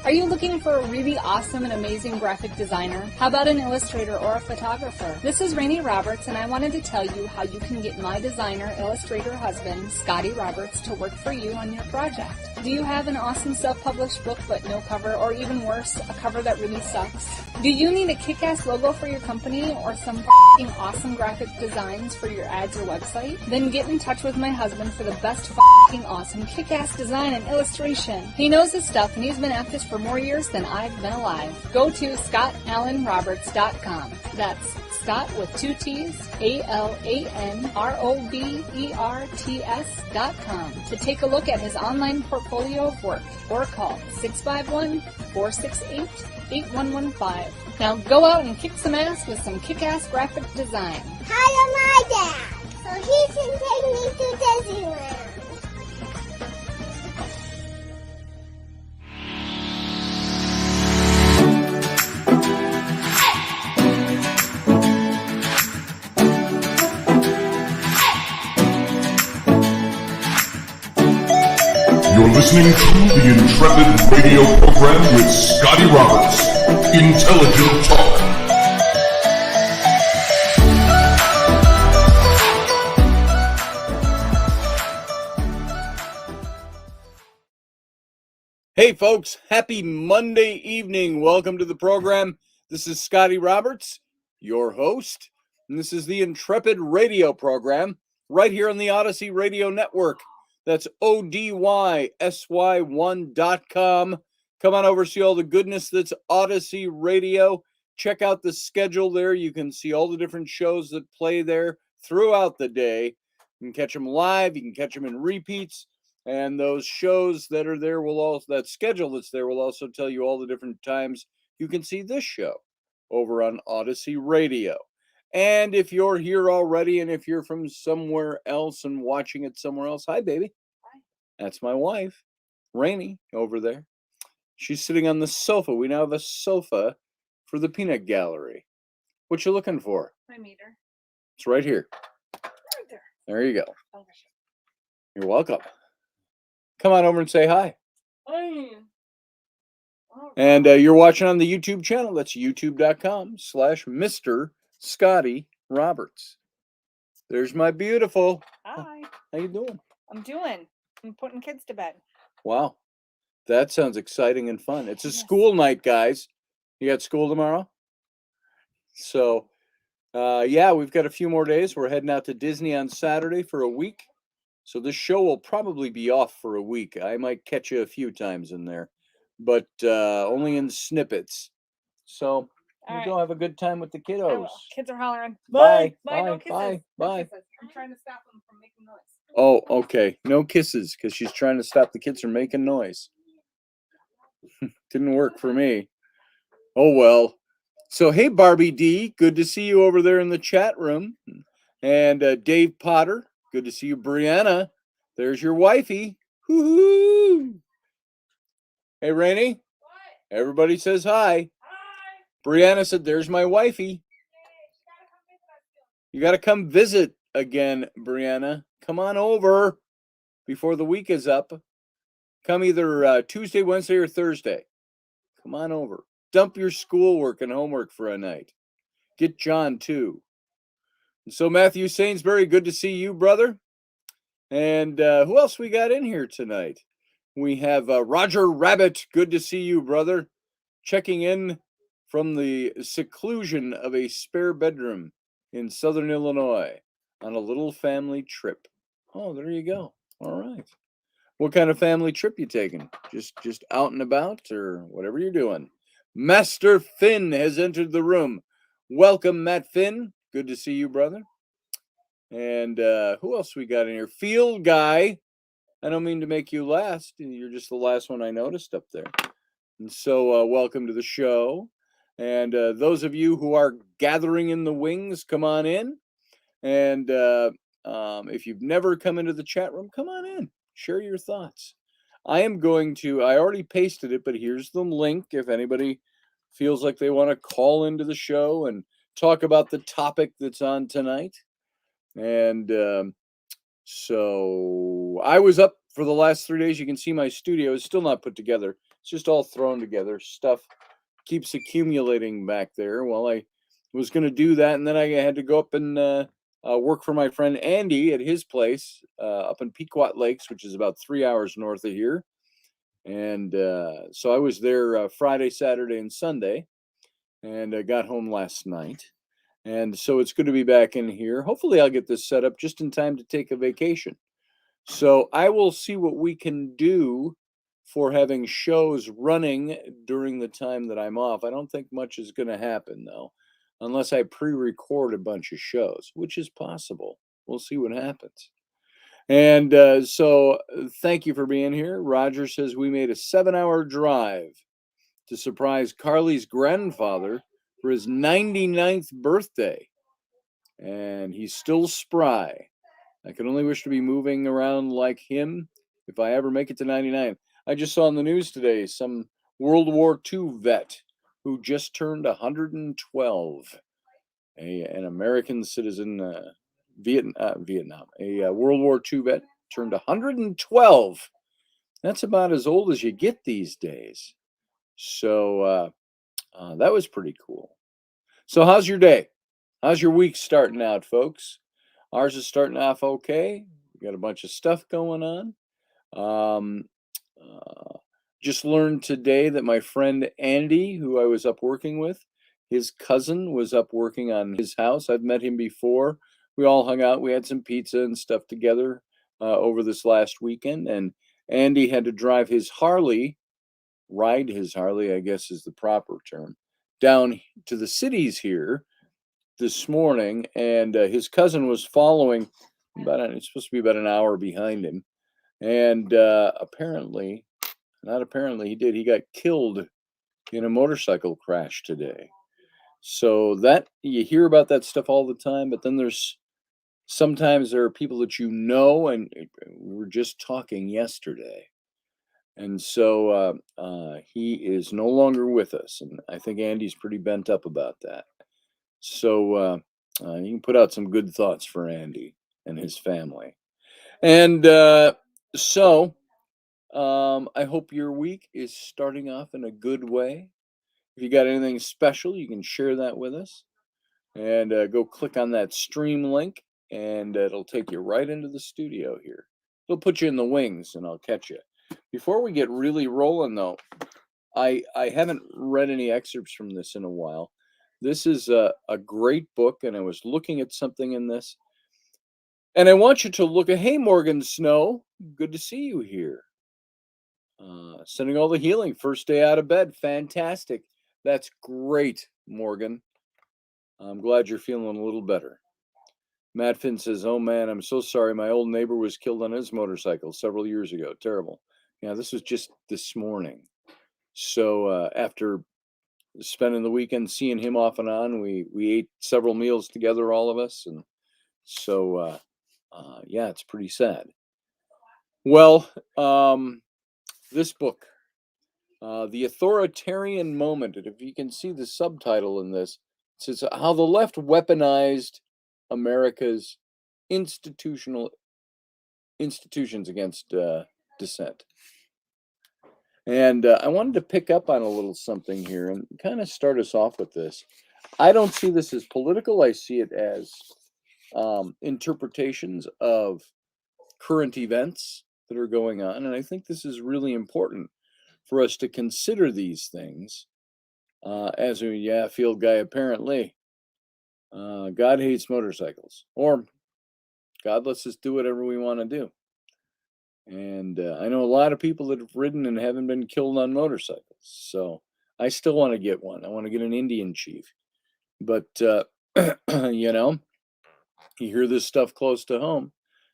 Are you looking for a really awesome and amazing graphic designer? How about an illustrator or a photographer? This is Rainey Roberts, and I wanted to tell you how you can get my designer, illustrator husband, Scotty Roberts, to work for you on your project. Do you have an awesome self-published book but no cover, or even worse, a cover that really sucks? Do you need a kick-ass logo for your company or some f***ing awesome graphic designs for your ads or website? Then get in touch with my husband for the best f***ing awesome kick-ass design and illustration. He knows his stuff, and he's been at this for more years than I've been alive. Go to ScottAllenRoberts.com. That's Scott with 2 T's, ALANROBERTS.com to take a look at his online portfolio of work, or call 651-468-8115. Now go out and kick some ass with some kick-ass graphic design. Hire my dad, so he can take me to Disneyland. You're listening to the Intrepid radio program with Scotty Roberts. Intelligent Talk. Hey folks, happy Monday evening. Welcome to the program. This is Scotty Roberts, your host, and this is the Intrepid radio program right here on the Odyssey Radio Network. That's ODYSY1.com. Come on over, see all the goodness that's Odyssey Radio. Check out the schedule there. You can see all the different shows that play there throughout the day. You can catch them live. You can catch them in repeats. And those shows that are there will also, that schedule that's there will also tell you all the different times you can see this show over on Odyssey Radio. And if you're here already, and if you're from somewhere else and watching it somewhere else, hi, baby. Hi. That's my wife, Rainey, over there. She's sitting on the sofa. We now have a sofa for the peanut gallery. What you looking for? My meter. It's right here. Right there. There you go. Oh, You're welcome. Come on over and say hi. hi. And you're watching on the YouTube channel. That's youtube.com/Mr. Scotty Roberts. There's my beautiful. Hi. How you doing? I'm putting kids to bed. Wow. That sounds exciting and fun. It's a Yes. school night, guys. You got school tomorrow? So, yeah, we've got a few more days. We're heading out to Disney on Saturday for a week. So this show will probably be off for a week. I might catch you a few times in there, but only in snippets. So All right. go have a good time with the kiddos. Kids are hollering. Bye. Bye. No Bye. kisses. Bye. No Bye. kisses. I'm trying to stop them from making noise. Oh, okay. No kisses, because she's trying to stop the kids from making noise. Didn't work for me. Oh, well. So, hey, Barbie D, good to see you over there in the chat room. And Dave Potter, good to see you. Brianna, there's your wifey. Hoo-hoo. Hey, Rainey. What? Everybody says hi. Hi. Brianna said, there's my wifey. You got to come visit again, Brianna. Come on over before the week is up. Come either Tuesday, Wednesday, or Thursday. Come on over. Dump your schoolwork and homework for a night. Get John, too. And so, Matthew Sainsbury, good to see you, brother. And who else we got in here tonight? We have Roger Rabbit. Good to see you, brother. Checking in from the seclusion of a spare bedroom in Southern Illinois on a little family trip. Oh, there you go. All right. What kind of family trip you taking? Just out and about, or whatever you're doing? Master Finn has entered the room. Welcome, Matt Finn. Good to see you, brother. And who else we got in here? Field Guy. I don't mean to make you last. You're just the last one I noticed up there. And so welcome to the show. And those of you who are gathering in the wings, come on in. And if you've never come into the chat room, come on in. Share your thoughts. I already pasted it, but here's the link if anybody feels like they want to call into the show and talk about the topic that's on tonight. And so I was up for the last 3 days, you can see my studio is still not put together. It's just all thrown together. Stuff keeps accumulating back there. Well, I was going to do that, and then I had to go up and work for my friend Andy at his place up in Pequot Lakes, which is about 3 hours north of here. And so I was there Friday, Saturday, and Sunday, and I got home last night. And so it's good to be back in here. Hopefully I'll get this set up just in time to take a vacation. So I will see what we can do for having shows running during the time that I'm off. I don't think much is going to happen, though, unless I pre-record a bunch of shows, which is possible. We'll see what happens. And so thank you for being here. Roger says we made a 7-hour drive to surprise Carly's grandfather for his 99th birthday. And he's still spry. I can only wish to be moving around like him if I ever make it to 99. I just saw on the news today some World War II vet who just turned 112, an American citizen, Vietnam, a World War II vet turned 112. That's about as old as you get these days. So that was pretty cool. So how's your day? How's your week starting out, folks? Ours is starting off okay. We got a bunch of stuff going on. Just learned today that my friend Andy, who I was up working with, his cousin was up working on his house. I've met him before. We all hung out. We had some pizza and stuff together over this last weekend. And Andy had to drive his Harley, ride his Harley, I guess is the proper term, down to the cities here this morning, and his cousin was following it's supposed to be about an hour behind him, and he got killed in a motorcycle crash today. So that you hear about that stuff all the time, but then sometimes there are people that and we were just talking yesterday, and so he is no longer with us, and I think Andy's pretty bent up about that. So you can put out some good thoughts for Andy and his family. And so I hope your week is starting off in a good way. If you got anything special, you can share that with us. And go click on that stream link, and it'll take you right into the studio here. It'll put you in the wings, and I'll catch you. Before we get really rolling, though, I haven't read any excerpts from this in a while. This is a great book, and I was looking at something in this. And I want you to look at, hey, Morgan Snow, good to see you here. Sending all the healing, first day out of bed, fantastic. That's great, Morgan. I'm glad you're feeling a little better. Matt Finn says, oh man, I'm so sorry. My old neighbor was killed on his motorcycle several years ago. Terrible. Yeah, this was just this morning. So after spending the weekend seeing him off and on, we ate several meals together, all of us, and so yeah, it's pretty sad. Well, this book, The Authoritarian Moment, and if you can see the subtitle in this, it says how the left weaponized America's institutions against dissent. And I wanted to pick up on a little something here and kind of start us off with this. I don't see this as political. I see it as interpretations of current events that are going on. And I think this is really important for us to consider these things as a field guy, apparently. God hates motorcycles, or God lets us do whatever we want to do. And I know a lot of people that have ridden and haven't been killed on motorcycles. So I still want to get one. I want to get an Indian chief. But, you hear this stuff close to home,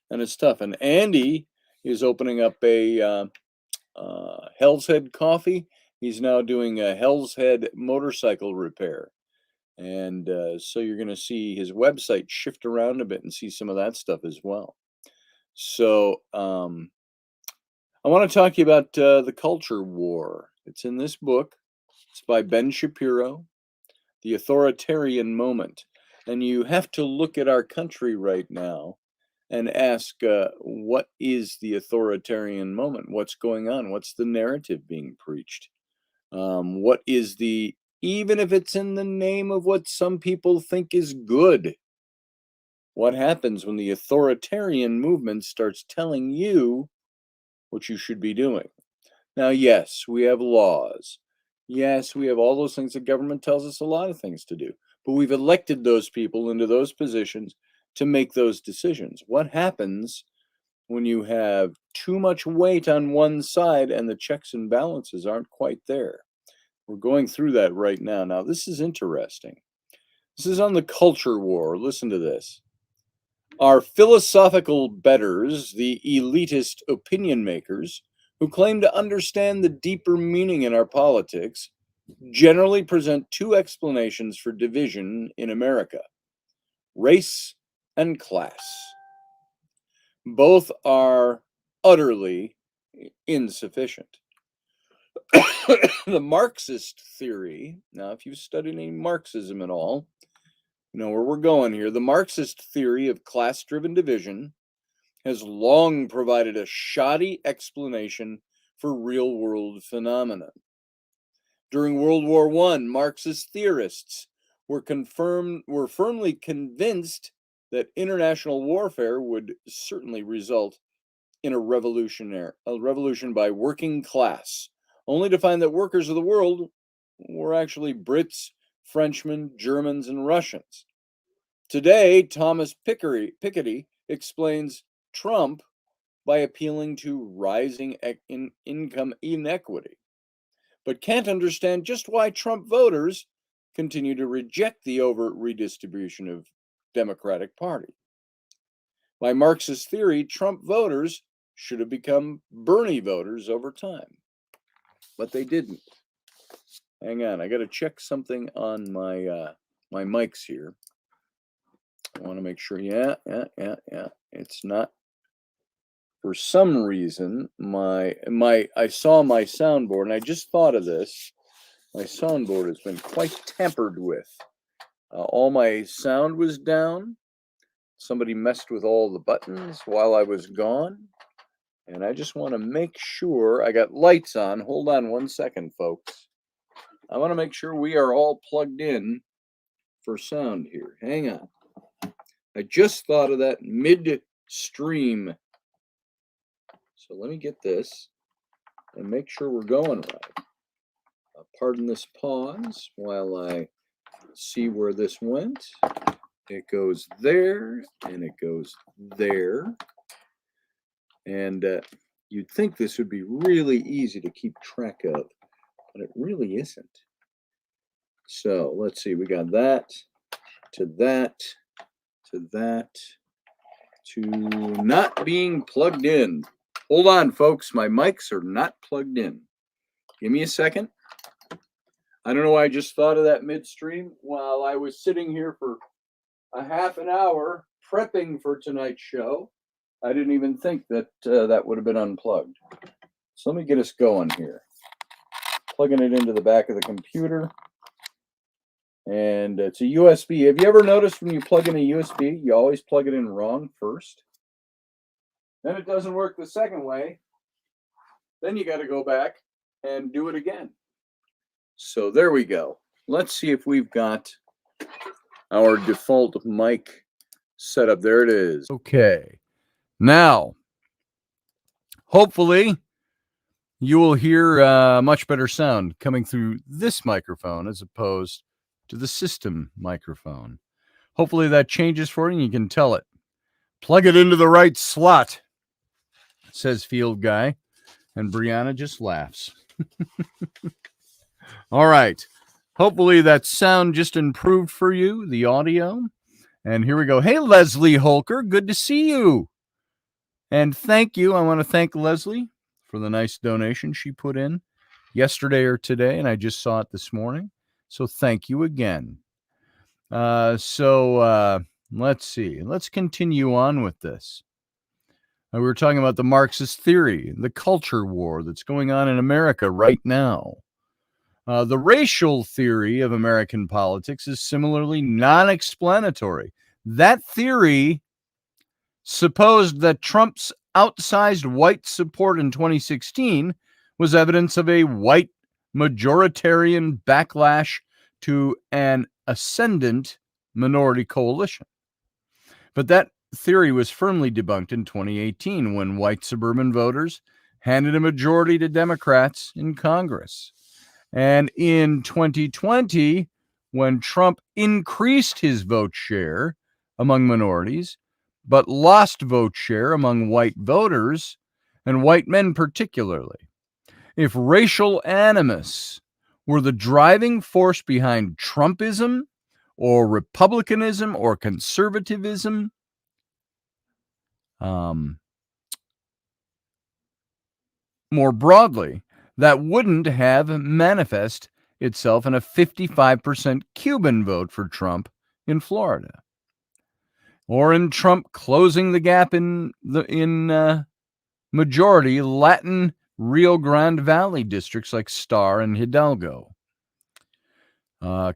and it's tough. And Andy is opening up a Hell's Head Coffee. He's now doing a Hell's Head motorcycle repair. And so you're going to see his website shift around a bit and see some of that stuff as well. So I want to talk to you about the culture war. It's in this book. It's by Ben Shapiro, The Authoritarian Moment. And you have to look at our country right now and ask, what is the authoritarian moment? What's going on? What's the narrative being preached? What is even if it's in the name of what some people think is good, what happens when the authoritarian movement starts telling you what you should be doing? Now, yes, we have laws. Yes, we have all those things. The government tells us a lot of things to do, but we've elected those people into those positions to make those decisions. What happens when you have too much weight on one side and the checks and balances aren't quite there? We're going through that right now. Now, this is interesting. This is on the culture war. Listen to this. Our philosophical betters, the elitist opinion makers, who claim to understand the deeper meaning in our politics, generally present two explanations for division in America: race and class. Both are utterly insufficient. The Marxist theory, now if you've studied any Marxism at all, you know where we're going here. The Marxist theory of class-driven division has long provided a shoddy explanation for real-world phenomena. During World War I, Marxist theorists were firmly convinced that international warfare would certainly result in a revolution by working class, only to find that workers of the world were actually Brits, Frenchmen, Germans, and Russians. Today, Thomas Piketty explains Trump by appealing to rising income inequity, but can't understand just why Trump voters continue to reject the overt redistribution of Democratic Party. By Marxist theory, Trump voters should have become Bernie voters over time, but they didn't. Hang on, I got to check something on my my mics here. I want to make sure. Yeah. It's not. For some reason, I saw my soundboard, and I just thought of this. My soundboard has been quite tampered with. All my sound was down. Somebody messed with all the buttons while I was gone. And I just want to make sure I got lights on. Hold on one second, folks. I want to make sure we are all plugged in for sound here. Hang on. I just thought of that midstream. So let me get this and make sure we're going right. Pardon this pause while I see where this went. It goes there, and it goes there. And you'd think this would be really easy to keep track of, but it really isn't. So let's see, we got that, to that, to that, to not being plugged in. Hold on, folks, my mics are not plugged in. Give me a second. I don't know why I just thought of that midstream while I was sitting here for a half an hour prepping for tonight's show. I didn't even think that that would have been unplugged. So let me get us going here. Plugging it into the back of the computer. And it's a USB. Have you ever noticed when you plug in a USB, you always plug it in wrong first? Then it doesn't work the second way. Then you got to go back and do it again. So there we go. Let's see if we've got our default mic set up. There it is. Okay. Now, hopefully, you will hear much better sound coming through this microphone as opposed to the system microphone. Hopefully that changes for you and you can tell it. Plug it into the right slot, says Field Guy. And Brianna just laughs. All right. Hopefully that sound just improved for you, the audio. And here we go. Hey, Leslie Holker, good to see you. And thank you. I want to thank Leslie for the nice donation she put in yesterday or today, and I just saw it this morning. So thank you again. Let's see. Let's continue on with this. We were talking about the Marxist theory, the culture war that's going on in America right now. The racial theory of American politics is similarly non-explanatory. That theory supposed that Trump's outsized white support in 2016 was evidence of a white majoritarian backlash to an ascendant minority coalition. But that theory was firmly debunked in 2018 when white suburban voters handed a majority to Democrats in Congress. And in 2020, when Trump increased his vote share among minorities, but lost vote share among white voters, and white men particularly. If racial animus were the driving force behind Trumpism or republicanism or conservatism, more broadly, that wouldn't have manifest itself in a 55% Cuban vote for Trump in Florida, or in Trump closing the gap in majority Latin Rio Grande Valley districts like Star and Hidalgo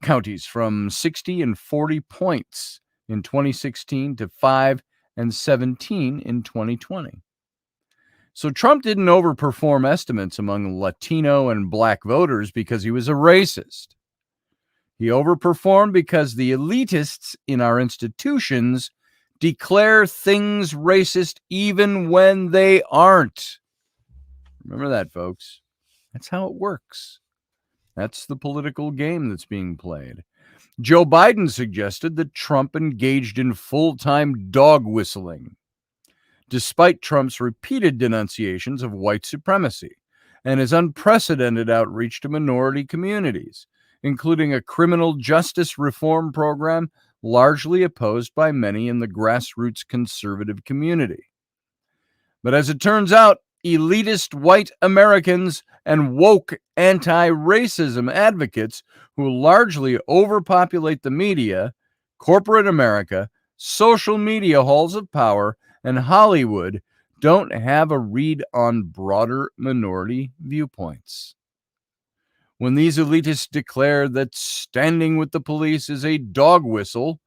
counties from 60 and 40 points in 2016 to 5 and 17 in 2020. So Trump didn't overperform estimates among Latino and black voters because he was a racist. He overperformed because the elitists in our institutions declare things racist even when they aren't. Remember that, folks. That's how it works. That's the political game that's being played. Joe Biden suggested that Trump engaged in full-time dog whistling, despite Trump's repeated denunciations of white supremacy and his unprecedented outreach to minority communities, including a criminal justice reform program largely opposed by many in the grassroots conservative community. But as it turns out, elitist white Americans and woke anti-racism advocates who largely overpopulate the media, corporate America, social media halls of power, and Hollywood don't have a read on broader minority viewpoints. When these elitists declare that standing with the police is a dog whistle,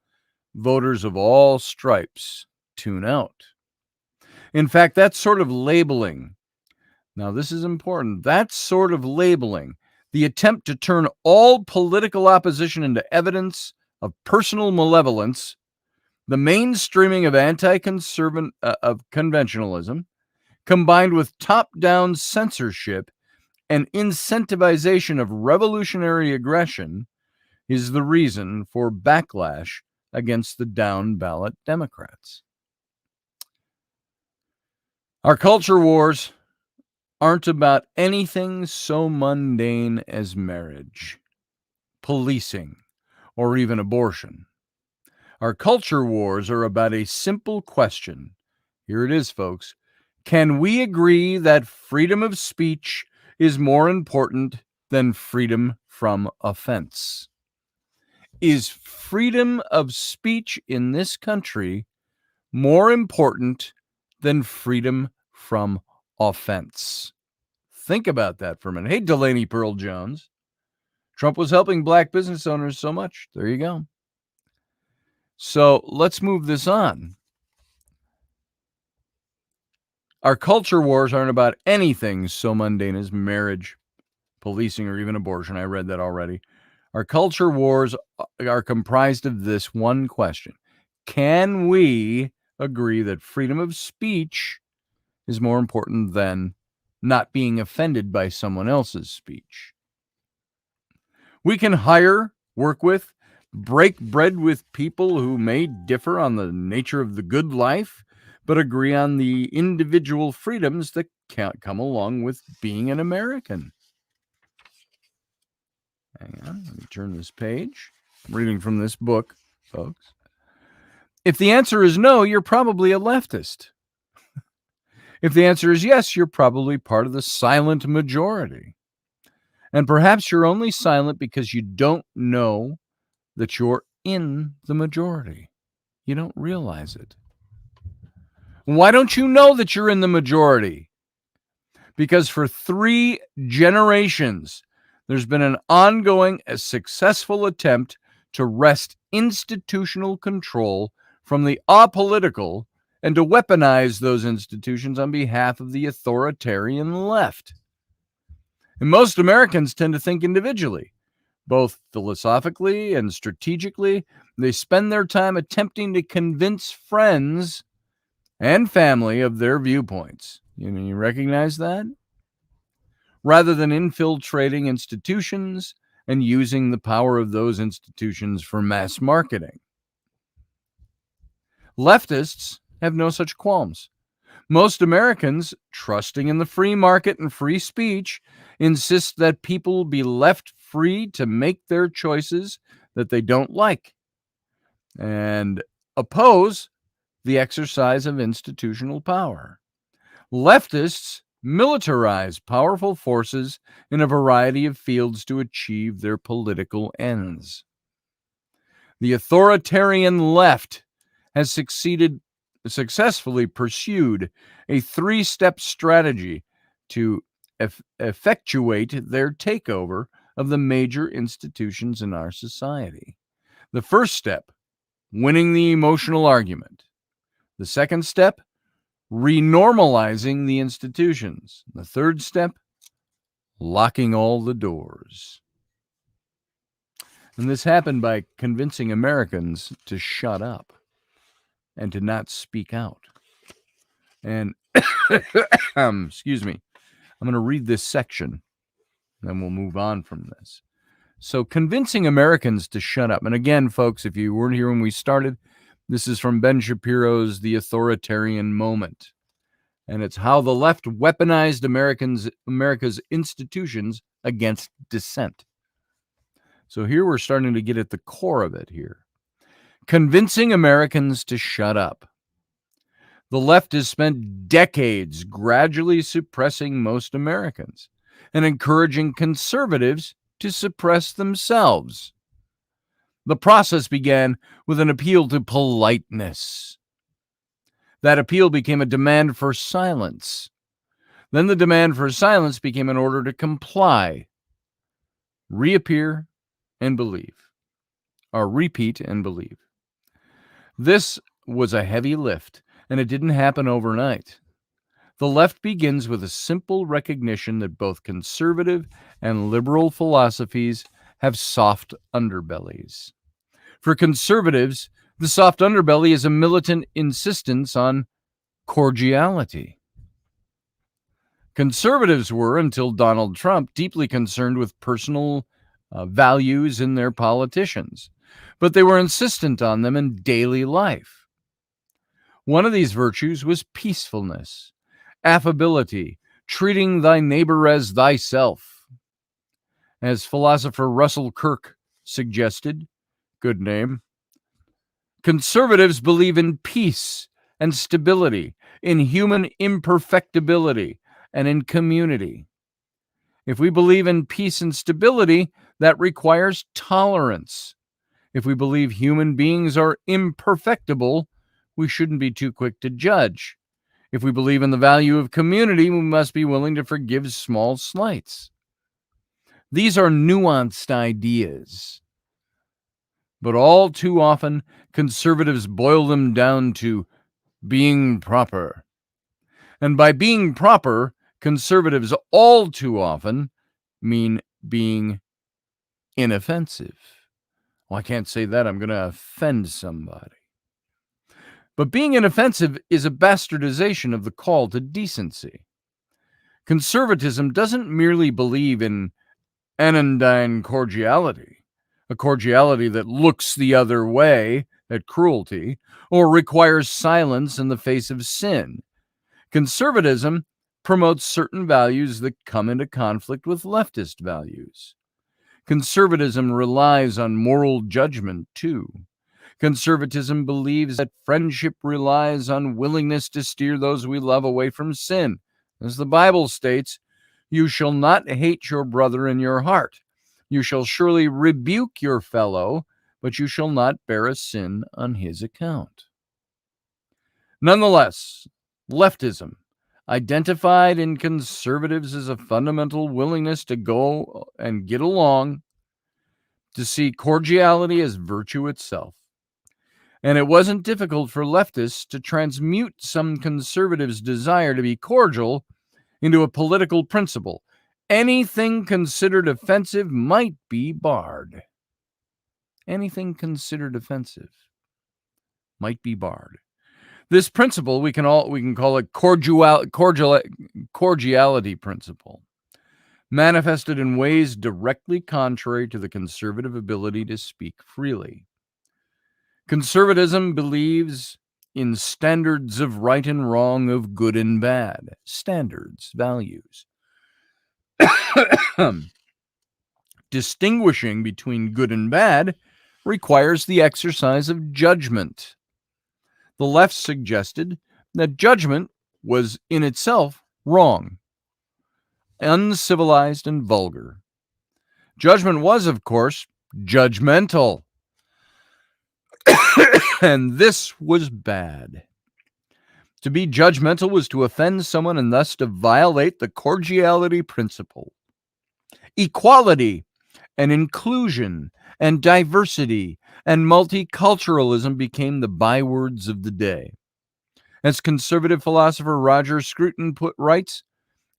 voters of all stripes tune out. In fact, that sort of labeling, now this is important, that sort of labeling, the attempt to turn all political opposition into evidence of personal malevolence, the mainstreaming of conventionalism, combined with top-down censorship and incentivization of revolutionary aggression, is the reason for backlash against the down-ballot Democrats. Our culture wars aren't about anything so mundane as marriage, policing, or even abortion. Our culture wars are about a simple question. Here it is, folks. Can we agree that freedom of speech is more important than freedom from offense? Is freedom of speech in this country more important than freedom from offense? Think about that for a minute. Hey, Delaney Pearl Jones. Trump was helping black business owners so much. There you go. So let's move this on. Our culture wars aren't about anything so mundane as marriage, policing, or even abortion. I read that already. Our culture wars are comprised of this one question. Can we agree that freedom of speech is more important than not being offended by someone else's speech? We can hire, work with, break bread with people who may differ on the nature of the good life, but agree on the individual freedoms that can't come along with being an American. Hang on, let me turn this page. I'm reading from this book, folks. If the answer is no, you're probably a leftist. If the answer is yes, you're probably part of the silent majority. And perhaps you're only silent because you don't know that you're in the majority. You don't realize it. Why don't you know that you're in the majority? Because for 3 generations, there's been an ongoing, successful attempt to wrest institutional control from the apolitical and to weaponize those institutions on behalf of the authoritarian left. And most Americans tend to think individually, both philosophically and strategically. They spend their time attempting to convince friends and family of their viewpoints. You recognize that? Rather than infiltrating institutions and using the power of those institutions for mass marketing. Leftists have no such qualms. Most Americans, trusting in the free market and free speech, insist that people be left free to make their choices that they don't like and oppose the exercise of institutional power. Leftists militarize powerful forces in a variety of fields to achieve their political ends. The authoritarian left has successfully pursued a three-step strategy to effectuate their takeover of the major institutions in our society. The first step, winning the emotional argument. The second step, renormalizing the institutions. The third step, locking all the doors. And this happened by convincing Americans to shut up and to not speak out. And, excuse me, I'm going to read this section, and then we'll move on from this. So, convincing Americans to shut up. And again, folks, if you weren't here when we started, this is from Ben Shapiro's The Authoritarian Moment. And it's how the left weaponized America's institutions against dissent. So here we're starting to get at the core of it here. Convincing Americans to shut up. The left has spent decades gradually suppressing most Americans and encouraging conservatives to suppress themselves. The process began with an appeal to politeness. That appeal became a demand for silence. Then the demand for silence became an order to comply, reappear, and believe, or repeat and believe. This was a heavy lift, and it didn't happen overnight. The left begins with a simple recognition that both conservative and liberal philosophies have soft underbellies. For conservatives, the soft underbelly is a militant insistence on cordiality. Conservatives were, until Donald Trump, deeply concerned with personal values in their politicians, but they were insistent on them in daily life. One of these virtues was peacefulness, affability, treating thy neighbor as thyself. As philosopher Russell Kirk suggested, good name, conservatives believe in peace and stability, in human imperfectibility, and in community. If we believe in peace and stability, that requires tolerance. If we believe human beings are imperfectible, we shouldn't be too quick to judge. If we believe in the value of community, we must be willing to forgive small slights. These are nuanced ideas, but all too often, conservatives boil them down to being proper. And by being proper, conservatives all too often mean being inoffensive. Well, I can't say that. I'm going to offend somebody. But being inoffensive is a bastardization of the call to decency. Conservatism doesn't merely believe in anodyne cordiality, a cordiality that looks the other way at cruelty, or requires silence in the face of sin. Conservatism promotes certain values that come into conflict with leftist values. Conservatism relies on moral judgment, too. Conservatism believes that friendship relies on willingness to steer those we love away from sin. As the Bible states, you shall not hate your brother in your heart. You shall surely rebuke your fellow, but you shall not bear a sin on his account. Nonetheless, leftism, identified in conservatives as a fundamental willingness to go and get along, to see cordiality as virtue itself. And it wasn't difficult for leftists to transmute some conservatives' desire to be cordial into a political principle. Anything considered offensive might be barred. Anything considered offensive might be barred. This principle we can call it cordiality principle, manifested in ways directly contrary to the conservative ability to speak freely. Conservatism believes in standards of right and wrong, of good and bad, standards, values. Distinguishing between good and bad requires the exercise of judgment. The left suggested that judgment was in itself wrong, uncivilized, and vulgar. Judgment was, of course, judgmental. And this was bad. To be judgmental was to offend someone and thus to violate the cordiality principle. Equality and inclusion and diversity and multiculturalism became the bywords of the day. As conservative philosopher Roger Scruton writes,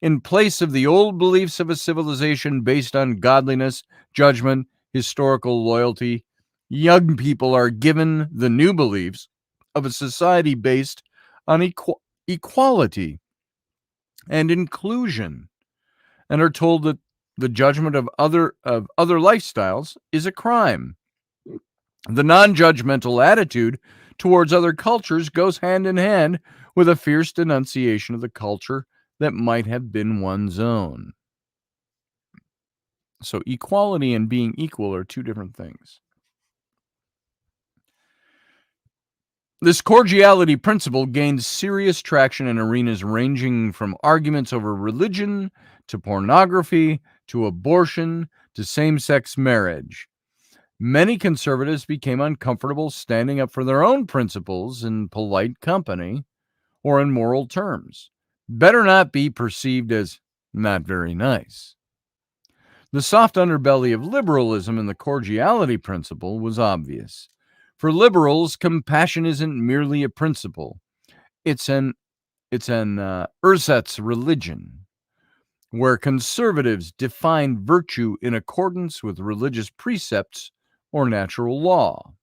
in place of the old beliefs of a civilization based on godliness, judgment, historical loyalty, young people are given the new beliefs of a society based on equality and inclusion, and are told that the judgment of other lifestyles is a crime. The non-judgmental attitude towards other cultures goes hand in hand with a fierce denunciation of the culture that might have been one's own. So equality and being equal are two different things. This cordiality principle gained serious traction in arenas ranging from arguments over religion to pornography to abortion to same-sex marriage. Many conservatives became uncomfortable standing up for their own principles in polite company or in moral terms. Better not be perceived as not very nice. The soft underbelly of liberalism and the cordiality principle was obvious. For liberals, compassion isn't merely a principle. It's an ersatz religion, where conservatives define virtue in accordance with religious precepts or natural law.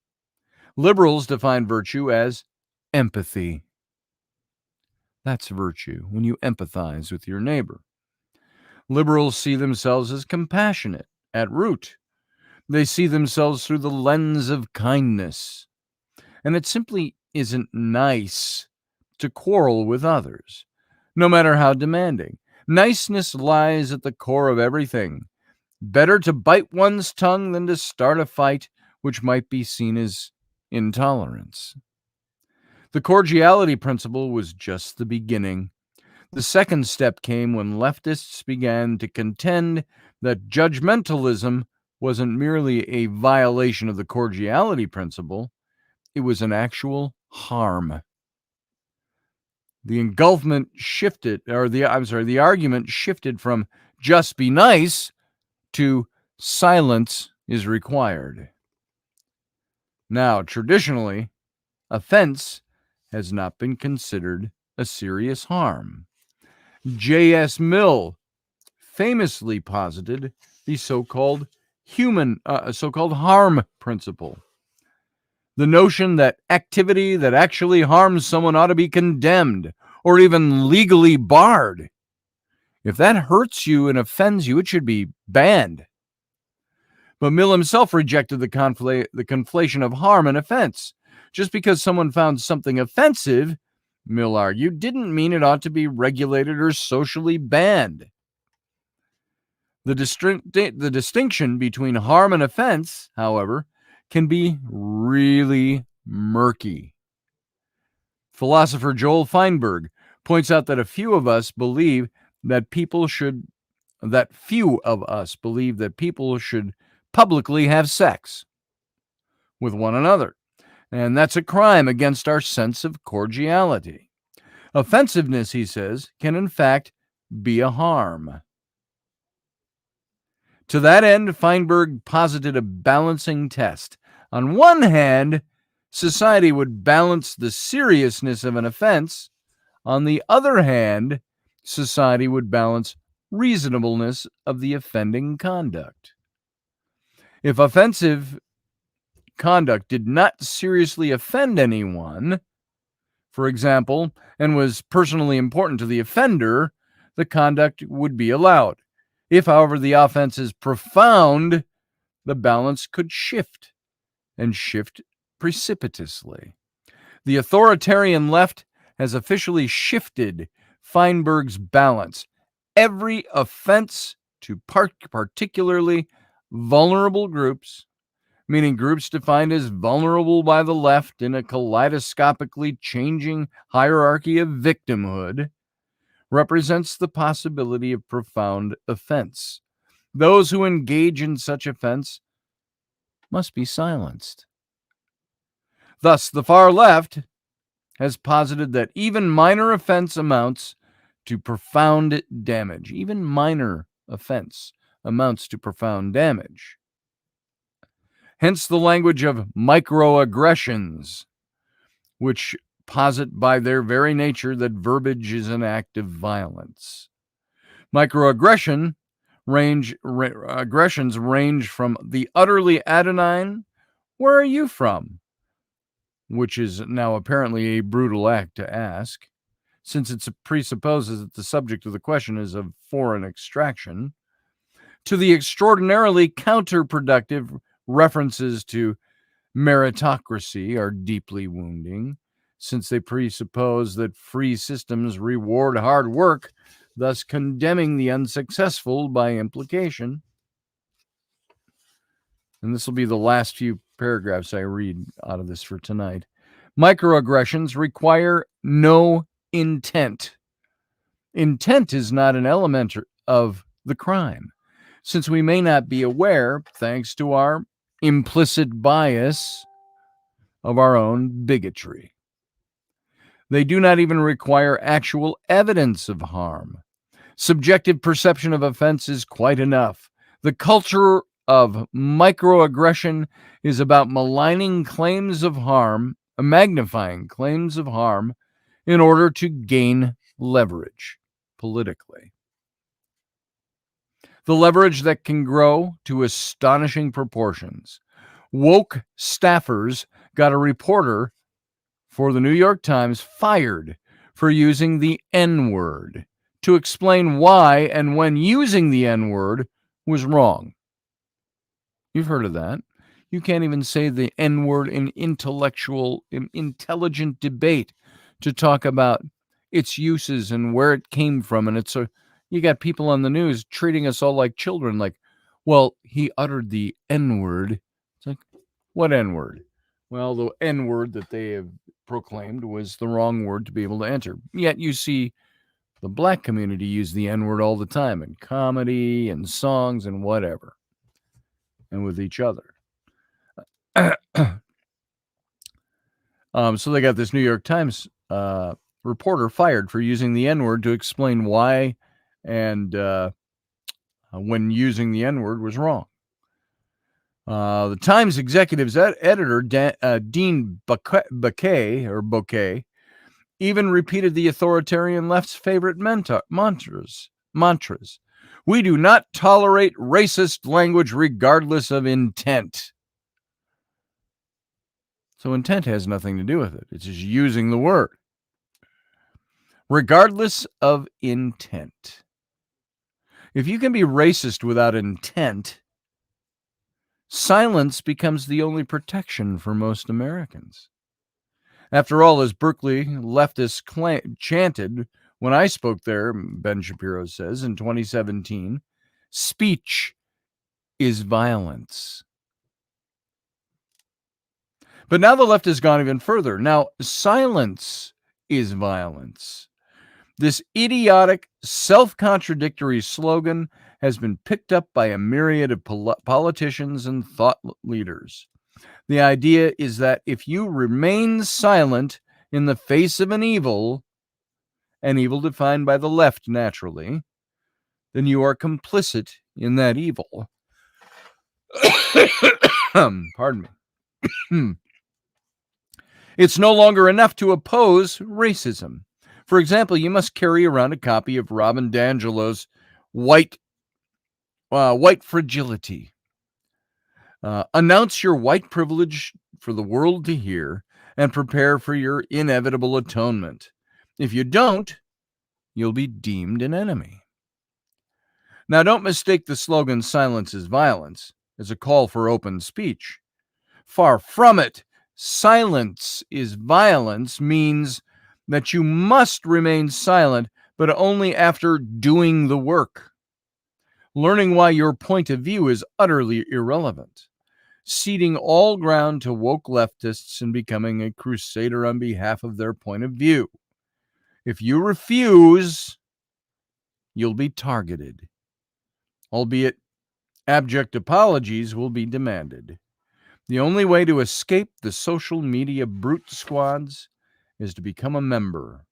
Liberals define virtue as empathy. That's virtue, when you empathize with your neighbor. Liberals see themselves as compassionate at root. They see themselves through the lens of kindness. And it simply isn't nice to quarrel with others, no matter how demanding. Niceness lies at the core of everything. Better to bite one's tongue than to start a fight which might be seen as intolerance. The cordiality principle was just the beginning. The second step came when leftists began to contend that judgmentalism wasn't merely a violation of the cordiality principle, it was an actual harm. The argument shifted from just be nice to silence is required. Now, traditionally, offense has not been considered a serious harm. J.S. Mill famously posited the so-called harm principle. The notion that activity that actually harms someone ought to be condemned or even legally barred. If that hurts you and offends you, it should be banned. But Mill himself rejected the conflation of harm and offense. Just because someone found something offensive, Mill argued, didn't mean it ought to be regulated or socially banned. The distinction between harm and offense, however, can be really murky. Philosopher Joel Feinberg points out that few of us believe that people should publicly have sex with one another, and that's a crime against our sense of cordiality. Offensiveness, he says, can in fact be a harm. To that end, Feinberg posited a balancing test. On one hand, society would balance the seriousness of an offense. On the other hand, society would balance reasonableness of the offending conduct. If offensive conduct did not seriously offend anyone, for example, and was personally important to the offender, the conduct would be allowed. If, however, the offense is profound, the balance could shift, and shift precipitously. The authoritarian left has officially shifted Feinberg's balance. Every offense to particularly vulnerable groups, meaning groups defined as vulnerable by the left in a kaleidoscopically changing hierarchy of victimhood, represents the possibility of profound offense. Those who engage in such offense must be silenced. Thus, the far left has posited that even minor offense amounts to profound damage. Even minor offense amounts to profound damage. Hence the language of microaggressions, which posit by their very nature that verbiage is an act of violence. Aggressions range from the utterly asinine, "Where are you from?" which is now apparently a brutal act to ask, since it presupposes that the subject of the question is of foreign extraction, to the extraordinarily counterproductive references to meritocracy are deeply wounding, since they presuppose that free systems reward hard work, thus condemning the unsuccessful by implication. And this will be the last few paragraphs I read out of this for tonight. Microaggressions require no intent. Intent is not an element of the crime, since we may not be aware, thanks to our implicit bias, of our own bigotry. They do not even require actual evidence of harm. Subjective perception of offense is quite enough. The culture of microaggression is about maligning claims of harm, magnifying claims of harm in order to gain leverage politically. The leverage that can grow to astonishing proportions. Woke staffers got a reporter for the New York Times fired for using the N-word to explain why and when using the N-word was wrong. You've heard of that. You can't even say the N-word in intelligent debate to talk about its uses and where it came from. And you got people on the news treating us all like children, like, well, he uttered the N-word. It's like, what N-word? Well, the N-word that they have proclaimed was the wrong word to be able to enter. Yet you see the black community use the N-word all the time in comedy and songs and whatever, and with each other. So they got this New York Times reporter fired for using the N-word to explain why and when using the N-word was wrong. The Times executive's editor, Dean Baquet, even repeated the authoritarian left's favorite mantras. We do not tolerate racist language regardless of intent. So intent has nothing to do with it. It's just using the word. Regardless of intent. If you can be racist without intent, silence becomes the only protection for most Americans. After all, as Berkeley leftists chanted when I spoke there, Ben Shapiro says, in 2017, speech is violence. But now the left has gone even further. Now, silence is violence. This idiotic, self-contradictory slogan has been picked up by a myriad of politicians and thought leaders. The idea is that if you remain silent in the face of an evil defined by the left naturally, then you are complicit in that evil. Pardon me. It's no longer enough to oppose racism. For example, you must carry around a copy of Robin DiAngelo's White Fragility. Announce your white privilege for the world to hear and prepare for your inevitable atonement. If you don't, you'll be deemed an enemy. Now, don't mistake the slogan "Silence is Violence" as a call for open speech. Far from it. Silence is violence means that you must remain silent, but only after doing the work. Learning why your point of view is utterly irrelevant. Ceding all ground to woke leftists and becoming a crusader on behalf of their point of view. If you refuse, you'll be targeted. Albeit, abject apologies will be demanded. The only way to escape the social media brute squads is to become a member,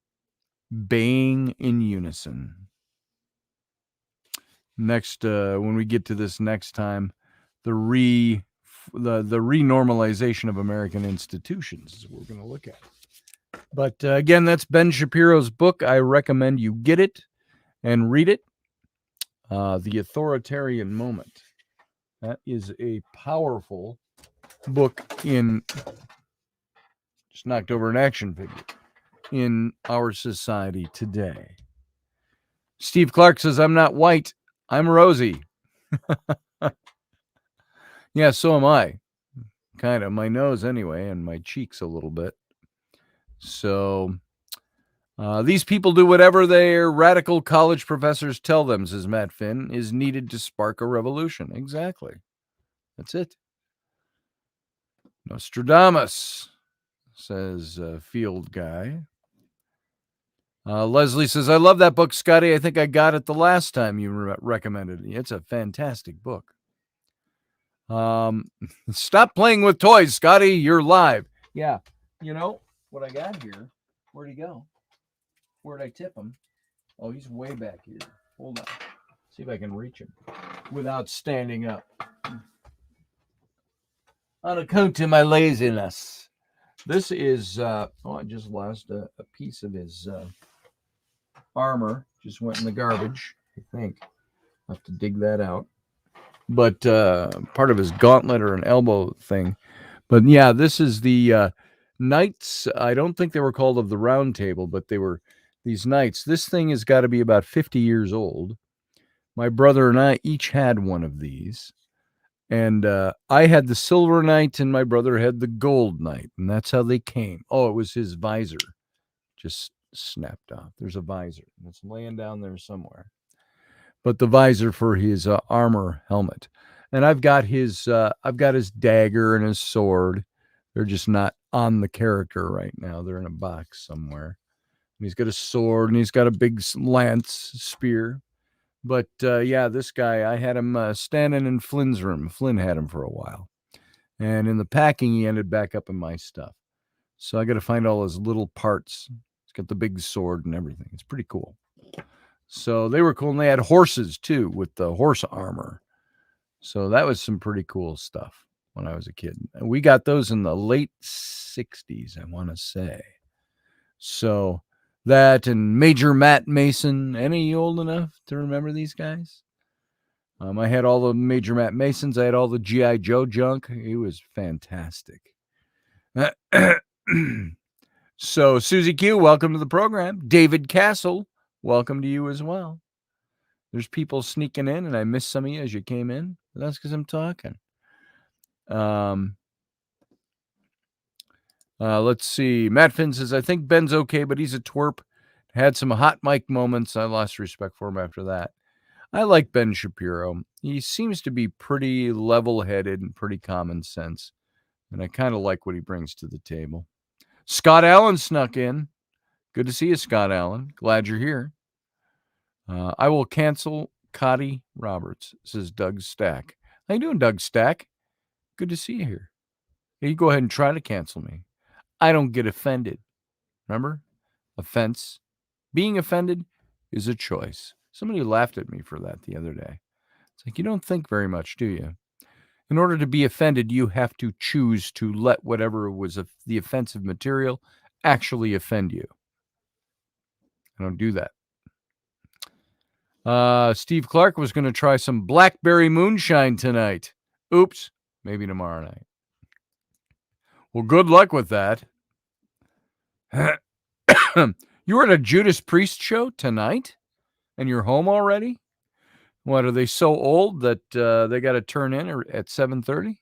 baying in unison. Next, when we get to this next time, the renormalization of American institutions is what we're going to look at. But again, that's Ben Shapiro's book. I recommend you get it and read it. The Authoritarian Moment. That is a powerful book just knocked over an action figure in our society today. Steve Clark says, I'm not white, I'm rosy. Yeah, so am I. Kind of. My nose anyway, and my cheeks a little bit. So these people do whatever their radical college professors tell them, says Matt Finn, is needed to spark a revolution. Exactly. That's it. Nostradamus, says Field Guy. Leslie says, I love that book, Scotty. I think I got it the last time you recommended it. It's a fantastic book. Stop playing with toys, Scotty. You're live. Yeah. You know what I got here? Where'd he go? Where'd I tip him? Oh, he's way back here. Hold on. See if I can reach him without standing up. On account of my laziness. This is, I just lost a piece of his armor. Just went in the garbage, I think. I'll have to dig that out. But part of his gauntlet or an elbow thing. But yeah, this is the Knights. I don't think they were called of the Round Table, but they were these knights. This thing has got to be about 50 years old. My brother and I each had one of these. And I had the silver knight and my brother had the gold knight. And that's how they came. Oh, it was his visor. Just snapped off. There's a visor. It's laying down there somewhere. But the visor for his armor helmet. And I've got his dagger and his sword. They're just not on the character right now. They're in a box somewhere. And he's got a sword and he's got a big lance spear. But yeah, this guy, I had him standing in Flynn's room. Flynn had him for a while. And in the packing, he ended back up in my stuff. So I got to find all his little parts. He's got the big sword and everything. It's pretty cool. So they were cool. And they had horses, too, with the horse armor. So that was some pretty cool stuff when I was a kid. And we got those in the late 60s, I want to say. So that and Major Matt Mason. Any old enough to remember these guys? I had all the Major Matt Masons. I had all the G.I. Joe junk. It was fantastic. So, Susie Q, welcome to the program. David Castle, welcome to you as well. There's people sneaking in, and I missed some of you as you came in. That's because I'm talking. Let's see. Matt Finn says, I think Ben's okay, but he's a twerp. Had some hot mic moments. I lost respect for him after that. I like Ben Shapiro. He seems to be pretty level-headed and pretty common sense. And I kind of like what he brings to the table. Scott Allen snuck in. Good to see you, Scott Allen. Glad you're here. I will cancel Scotty Roberts, says Doug Stack. How you doing, Doug Stack? Good to see you here. You go ahead and try to cancel me. I don't get offended. Remember? Offense. Being offended is a choice. Somebody laughed at me for that the other day. It's like, you don't think very much, do you? In order to be offended, you have to choose to let whatever was the offensive material actually offend you. I don't do that. Steve Clark was going to try some blackberry moonshine tonight. Oops, maybe tomorrow night. Well, good luck with that. You were at a Judas Priest show tonight, and you're home already? What, are they so old that they got to turn in at 7:30?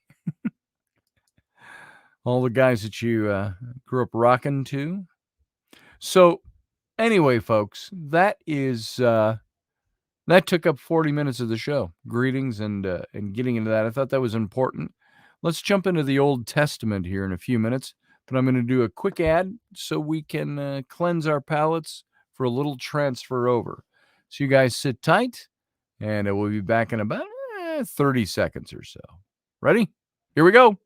All the guys that you grew up rocking to. So, anyway, folks, that took up 40 minutes of the show. Greetings and getting into that. I thought that was important. Let's jump into the Old Testament here in a few minutes, but I'm going to do a quick ad so we can cleanse our palates for a little transfer over. So you guys sit tight, and we'll be back in about 30 seconds or so. Ready? Here we go.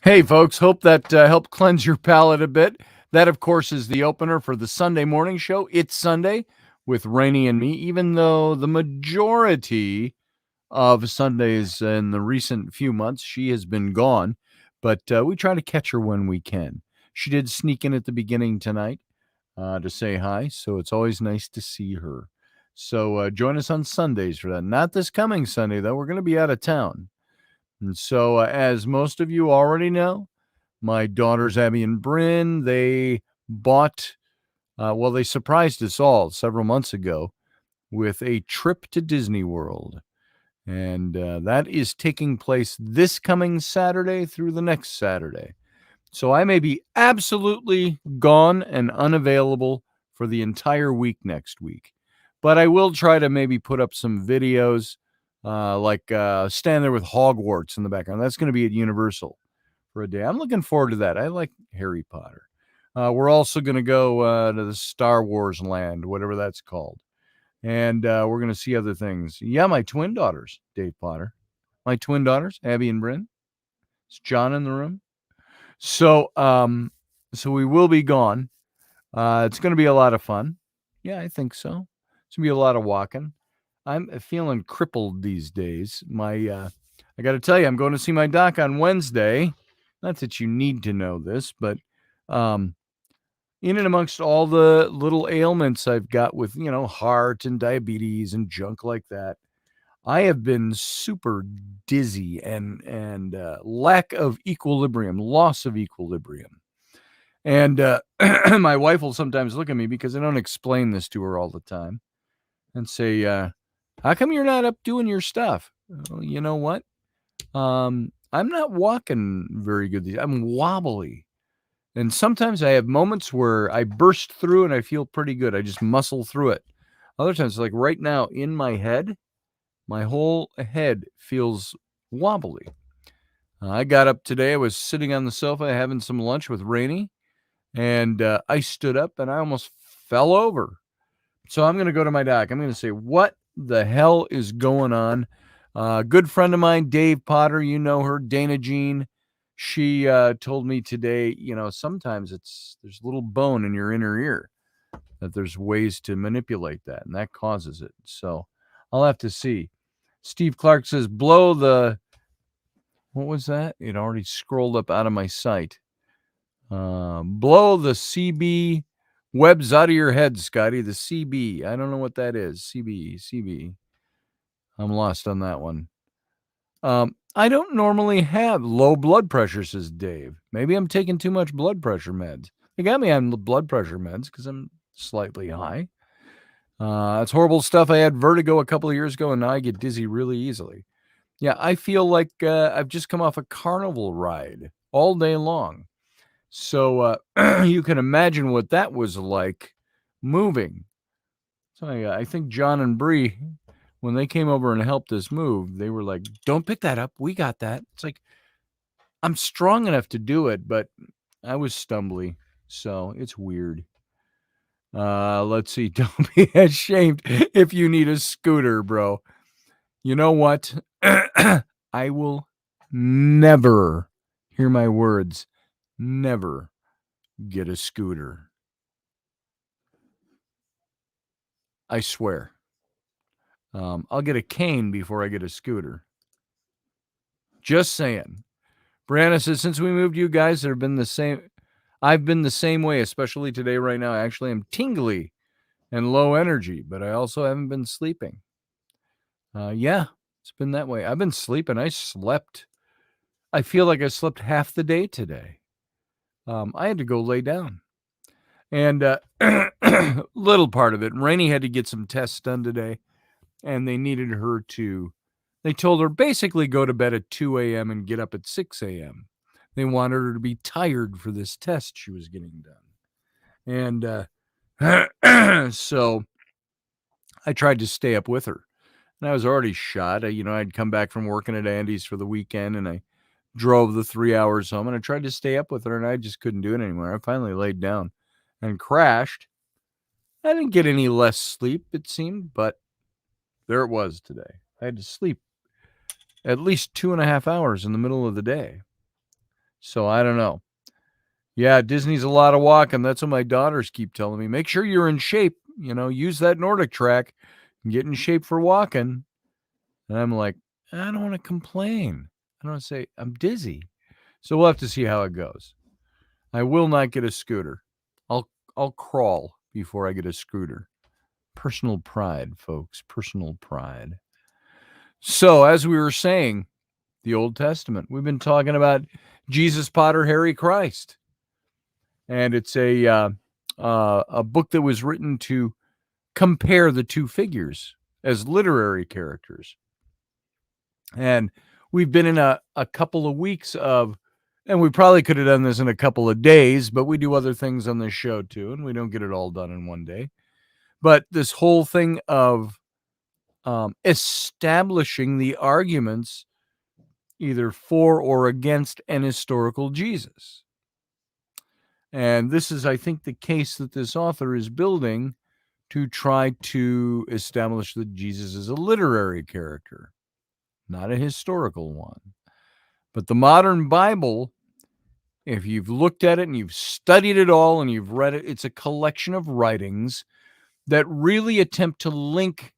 Hey, folks, hope that helped cleanse your palate a bit. That, of course, is the opener for the Sunday morning show. It's Sunday with Rainey and me, even though the majority of Sundays in the recent few months, she has been gone. But we try to catch her when we can. She did sneak in at the beginning tonight to say hi, so it's always nice to see her. So join us on Sundays for that. Not this coming Sunday, though. We're going to be out of town. And so, as most of you already know, my daughters, Abby and Bryn, they bought, they surprised us all several months ago with a trip to Disney World. And that is taking place this coming Saturday through the next Saturday. So I may be absolutely gone and unavailable for the entire week next week. But I will try to maybe put up some videos. Stand there with Hogwarts in the background. That's going to be at Universal for a day. I'm looking forward to that. I like Harry Potter. We're also going to go to the Star Wars land, whatever that's called. And we're going to see other things. Yeah, my twin daughters, Dave Potter. My twin daughters, Abby and Bryn. It's John in the room. So we will be gone. It's going to be a lot of fun. Yeah, I think so. It's going to be a lot of walking. I'm feeling crippled these days. I got to tell you, I'm going to see my doc on Wednesday. Not that you need to know this, but in and amongst all the little ailments I've got with, heart and diabetes and junk like that, I have been super dizzy and lack of equilibrium, loss of equilibrium. And my wife will sometimes look at me because I don't explain this to her all the time and say, how come you're not up doing your stuff? Well, you know what? I'm not walking very good. I'm wobbly. And sometimes I have moments where I burst through and I feel pretty good. I just muscle through it. Other times, like right now in my head, my whole head feels wobbly. I got up today. I was sitting on the sofa having some lunch with Rainey. And I stood up and I almost fell over. So I'm going to go to my doc. I'm going to say, what the hell is going on? Good friend of mine, Dave Potter, you know her, Dana Jean. She told me today, sometimes there's a little bone in your inner ear, that there's ways to manipulate that, and that causes it. So I'll have to see. Steve Clark says, blow the, what was that? It already scrolled up out of my sight. Blow the CB webs out of your head, Scotty. The CB. I don't know what that is. CB. I'm lost on that one. I don't normally have low blood pressure, says Dave. Maybe I'm taking too much blood pressure meds. They got me on blood pressure meds because I'm slightly high. It's horrible stuff. I had vertigo a couple of years ago, and now I get dizzy really easily. Yeah, I feel like I've just come off a carnival ride all day long. So you can imagine what that was like moving. So I think John and Bree, when they came over and helped us move, they were like, "Don't pick that up. We got that." It's like, I'm strong enough to do it, but I was stumbly. So it's weird. Let's see. Don't be ashamed if you need a scooter, bro. You know what? I will never, hear my words, never get a scooter. I swear. I'll get a cane before I get a scooter. Just saying. Brianna says, since we moved, you guys have been the same. I've been the same way, especially today right now. Actually, I'm tingly and low energy, but I also haven't been sleeping. Yeah, it's been that way. I've been sleeping. I slept. I feel like I slept half the day today. I had to go lay down. And little part of it, Rainey had to get some tests done today, and they needed her to, they told her basically go to bed at 2 a.m. and get up at 6 a.m. They wanted her to be tired for this test she was getting done. And so I tried to stay up with her. And I was already shot. I'd come back from working at Andy's for the weekend, and I drove the 3 hours home, and I tried to stay up with her, and I just couldn't do it anymore. I finally laid down and crashed. I didn't get any less sleep, it seemed, but there it was today. I had to sleep at least 2.5 hours in the middle of the day. So I don't know. Yeah, Disney's a lot of walking. That's what my daughters keep telling me. Make sure you're in shape. Use that Nordic track and get in shape for walking. And I'm like, I don't want to complain. I don't want to say I'm dizzy. So we'll have to see how it goes. I will not get a scooter. I'll crawl before I get a scooter. Personal pride, folks. Personal pride. So as we were saying, the Old Testament. We've been talking about Jesus, Potter, Harry, Christ. And it's a book that was written to compare the two figures as literary characters. And we've been in a couple of weeks of, and we probably could have done this in a couple of days, but we do other things on this show too, and we don't get it all done in one day. But this whole thing of establishing the arguments either for or against an historical Jesus. And this is, I think, the case that this author is building to try to establish that Jesus is a literary character, not a historical one. But the modern Bible, if you've looked at it and you've studied it all and you've read it, it's a collection of writings that really attempt to link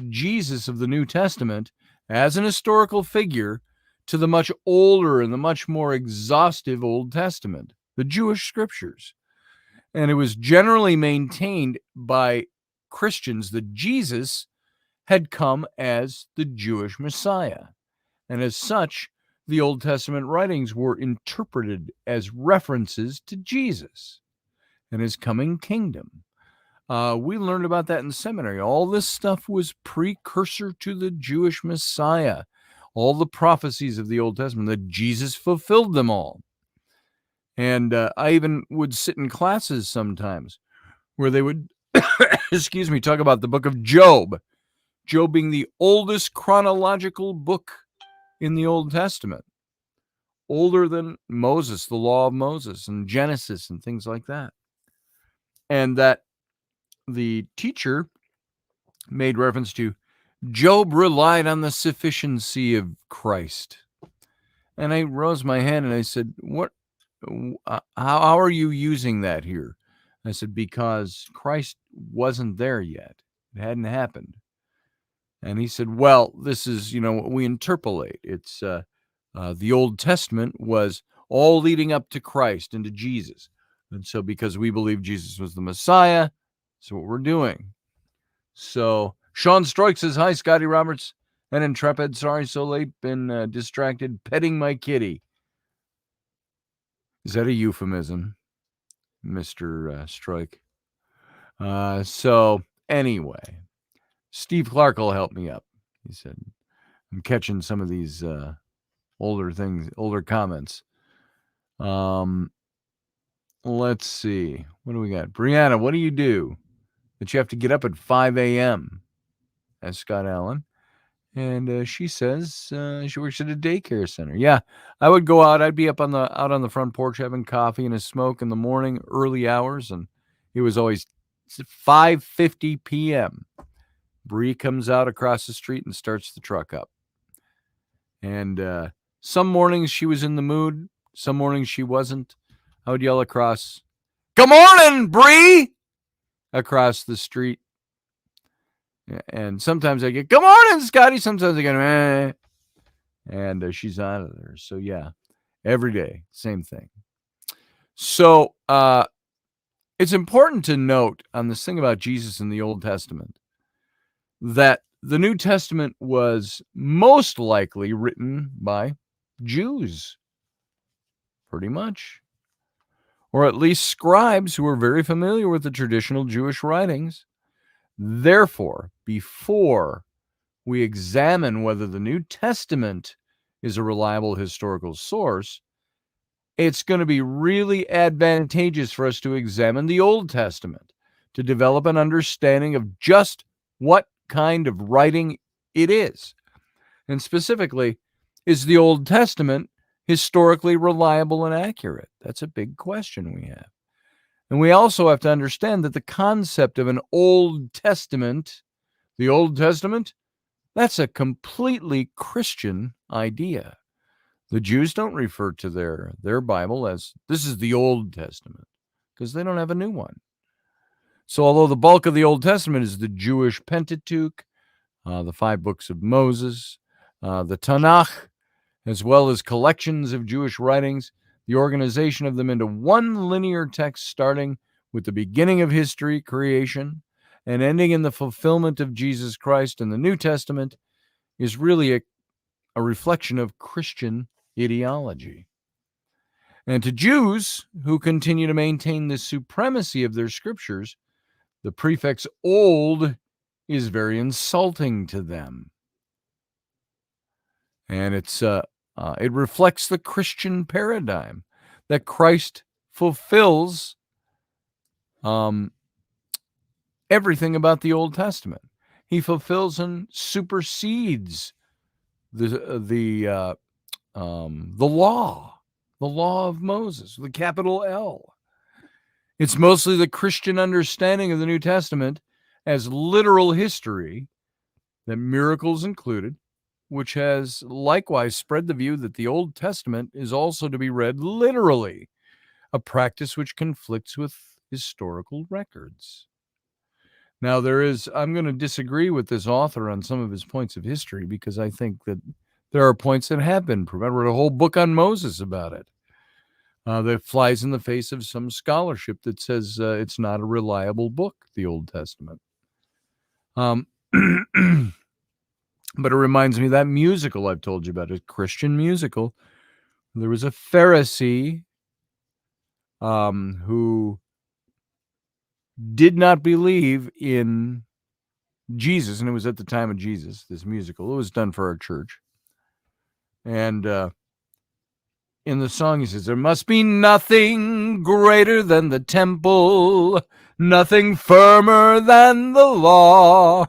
Jesus of the New Testament as an historical figure to the much older and the much more exhaustive Old Testament, the Jewish scriptures. And it was generally maintained by Christians that Jesus had come as the Jewish Messiah. And as such, the Old Testament writings were interpreted as references to Jesus and his coming kingdom. We learned about that in seminary. All this stuff was precursor to the Jewish Messiah. All the prophecies of the Old Testament, that Jesus fulfilled them all. And I even would sit in classes sometimes where they would, talk about the book of Job. Job being the oldest chronological book in the Old Testament. Older than Moses, the law of Moses, and Genesis and things like that. And that the teacher made reference to Job relied on the sufficiency of Christ. And I rose my hand and I said, "What? How are you using that here?" I said, "Because Christ wasn't there yet. It hadn't happened." And he said, "Well, this is, what we interpolate. It's the Old Testament was all leading up to Christ and to Jesus. And so because we believe Jesus was the Messiah, that's what we're doing." So Sean Stroik says, "Hi, Scotty Roberts and Intrepid. Sorry so late. Been distracted petting my kitty." Is that a euphemism, Mr. Stroik? So anyway, Steve Clark will help me up. He said, I'm catching some of these older comments. Let's see. What do we got? Brianna, what do you do that you have to get up at 5 a.m.? Asked Scott Allen. And she says she works at a daycare center. Yeah, I would go out. I'd be out on the front porch having coffee and a smoke in the morning, early hours, and it was always 5:50 p.m. Bree comes out across the street and starts the truck up. And some mornings she was in the mood, some mornings she wasn't. I would yell across, "Good morning, Bree!" across the street. And sometimes I get, "Good morning, Scotty." Sometimes I get, "Eh." And she's out of there. So yeah, every day, same thing. So it's important to note on this thing about Jesus in the Old Testament that the New Testament was most likely written by Jews, pretty much, or at least scribes who were very familiar with the traditional Jewish writings. Therefore, before we examine whether the New Testament is a reliable historical source, it's going to be really advantageous for us to examine the Old Testament to develop an understanding of just what kind of writing it is. And specifically, is the Old Testament historically reliable and accurate? That's a big question we have. And we also have to understand that the concept of an Old Testament, the Old Testament, that's a completely Christian idea. The Jews don't refer to their Bible as, this is the Old Testament, because they don't have a new one. So although the bulk of the Old Testament is the Jewish Pentateuch, the 5 books of Moses, the Tanakh, as well as collections of Jewish writings, the organization of them into one linear text starting with the beginning of history, creation, and ending in the fulfillment of Jesus Christ in the New Testament is really a reflection of Christian ideology. And to Jews who continue to maintain the supremacy of their scriptures, the prefix old is very insulting to them. And it reflects the Christian paradigm that Christ fulfills everything about the Old Testament. He fulfills and supersedes the law of Moses, the capital L. It's mostly the Christian understanding of the New Testament as literal history, that miracles included, which has likewise spread the view that the Old Testament is also to be read literally, a practice which conflicts with historical records. Now, I'm going to disagree with this author on some of his points of history, because I think that there are points that have been proven. I wrote a whole book on Moses about it. That flies in the face of some scholarship that says it's not a reliable book, the Old Testament. But it reminds me of that musical I've told you about, a Christian musical. There was a Pharisee who did not believe in Jesus, and it was at the time of Jesus, this musical. It was done for our church. And in the song, he says, there must be nothing greater than the temple, nothing firmer than the law.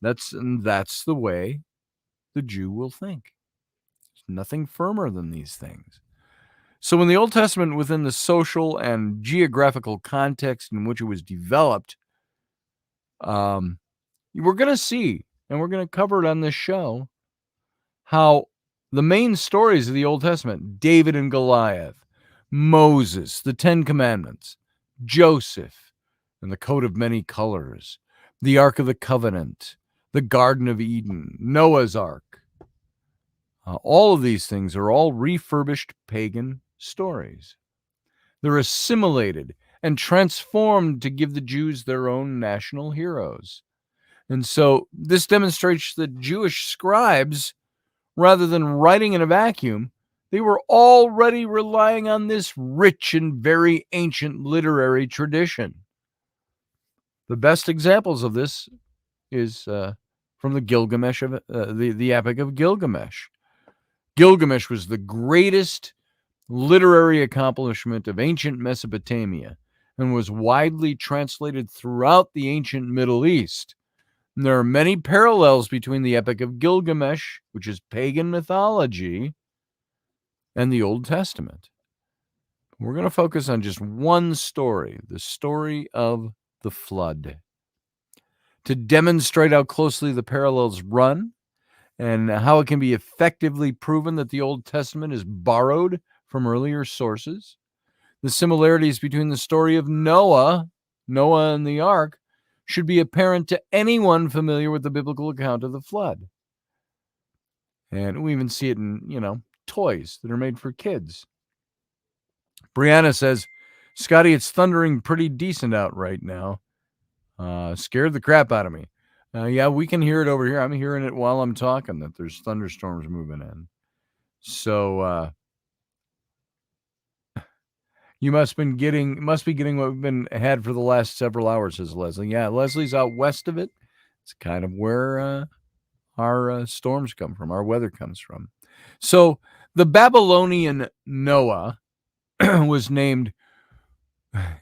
That's the way the Jew will think. There's nothing firmer than these things. So in the Old Testament, within the social and geographical context in which it was developed, we're going to see, and we're going to cover it on this show, how the main stories of the Old Testament, David and Goliath, Moses, the 10 Commandments, Joseph, and the coat of many colors, the Ark of the Covenant, the Garden of Eden, Noah's Ark. All of these things are all refurbished pagan stories. They're assimilated and transformed to give the Jews their own national heroes. And so this demonstrates that Jewish scribes, rather than writing in a vacuum, they were already relying on this rich and very ancient literary tradition. The best examples of this is from the Gilgamesh of the Epic of Gilgamesh. Gilgamesh was the greatest literary accomplishment of ancient Mesopotamia and was widely translated throughout the ancient Middle East. And there are many parallels between the Epic of Gilgamesh, which is pagan mythology, and the Old Testament. We're going to focus on just one story, the story of the flood, to demonstrate how closely the parallels run and how it can be effectively proven that the Old Testament is borrowed from earlier sources. The similarities between the story of Noah and the ark, should be apparent to anyone familiar with the biblical account of the flood. And we even see it in, toys that are made for kids. Brianna says, Scotty, it's thundering pretty decent out right now. Scared the crap out of me. Yeah, we can hear it over here. I'm hearing it while I'm talking, that there's thunderstorms moving in. So you must be getting what we've had for the last several hours, says Leslie. Yeah, Leslie's out west of it. It's kind of where our storms come from, our weather comes from. So the Babylonian Noah was named,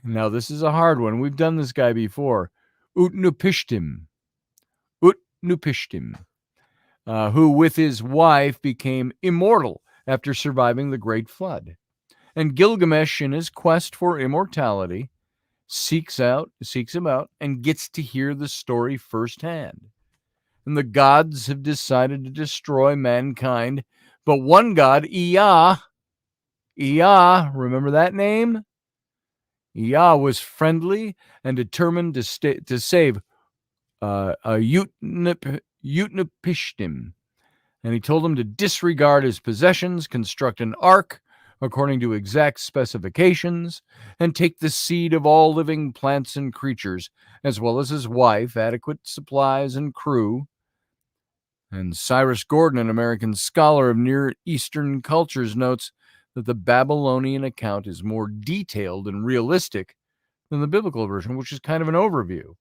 now this is a hard one. We've done this guy before, Utnapishtim, who with his wife became immortal after surviving the Great Flood. And Gilgamesh, in his quest for immortality, seeks him out and gets to hear the story firsthand. And the gods have decided to destroy mankind, but one god, Ea, remember that name? Ea was friendly and determined to save Utnapishtim. And he told him to disregard his possessions, construct an ark according to exact specifications, and take the seed of all living plants and creatures, as well as his wife, adequate supplies and crew. And Cyrus Gordon, an American scholar of Near Eastern cultures, notes that the Babylonian account is more detailed and realistic than the biblical version, which is kind of an overview,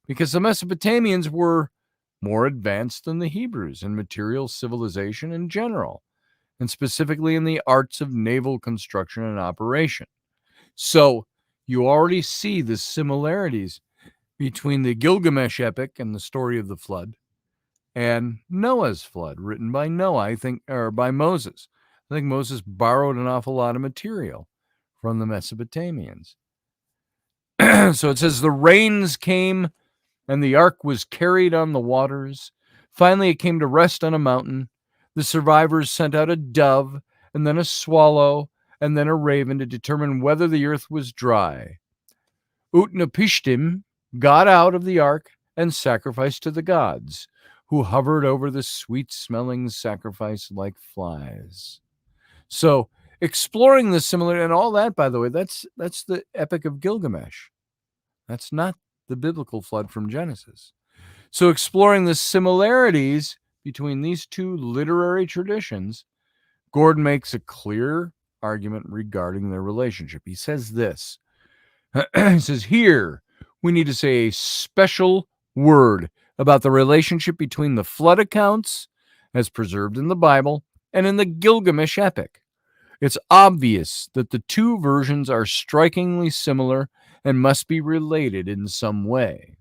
because the Mesopotamians were more advanced than the Hebrews in material civilization in general, and specifically in the arts of naval construction and operation. So you already see the similarities between the Gilgamesh epic and the story of the flood and Noah's flood, written by Noah, or by Moses. I think Moses borrowed an awful lot of material from the Mesopotamians. So it says, the rains came and the ark was carried on the waters. Finally, it came to rest on a mountain. The survivors sent out a dove, and then a swallow, and then a raven to determine whether the earth was dry. Utnapishtim got out of the ark and sacrificed to the gods, who hovered over the sweet-smelling sacrifice like flies. So, exploring the similar, and all that, by the way, that's the Epic of Gilgamesh. That's not the biblical flood from Genesis. So, exploring the similarities between these two literary traditions, Gordon makes a clear argument regarding their relationship. He says this. He says, here, we need to say a special word about the relationship between the flood accounts, as preserved in the Bible, and in the Gilgamesh epic. It's obvious that the two versions are strikingly similar and must be related in some way.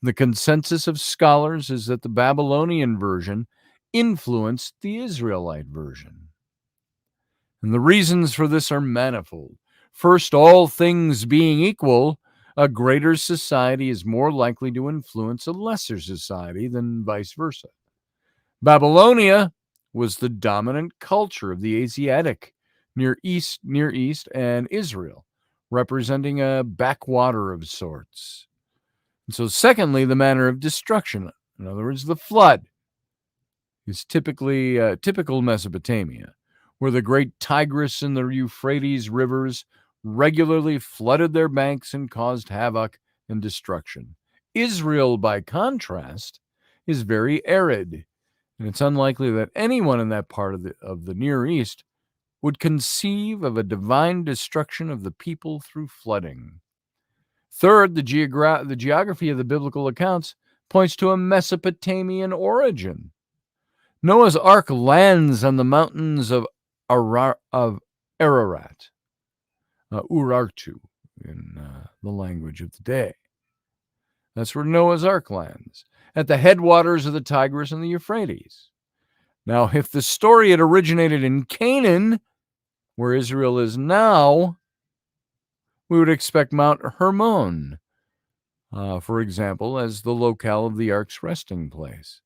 The consensus of scholars is that the Babylonian version influenced the Israelite version. And the reasons for this are manifold. First, all things being equal, a greater society is more likely to influence a lesser society than vice versa. Babylonia was the dominant culture of the Asiatic Near East, and Israel, representing a backwater of sorts. And so, secondly, the manner of destruction, in other words, the flood, is typical Mesopotamia, where the great Tigris and the Euphrates rivers regularly flooded their banks and caused havoc and destruction. Israel, by contrast, is very arid, and it's unlikely that anyone in that part of the Near East would conceive of a divine destruction of the people through flooding. Third, the geography of the biblical accounts points to a Mesopotamian origin. Noah's Ark lands on the mountains of Ararat, Urartu in the language of the day. That's where Noah's Ark lands, at the headwaters of the Tigris and the Euphrates. Now, if the story had originated in Canaan, where Israel is now, we would expect Mount Hermon, for example, as the locale of the ark's resting place.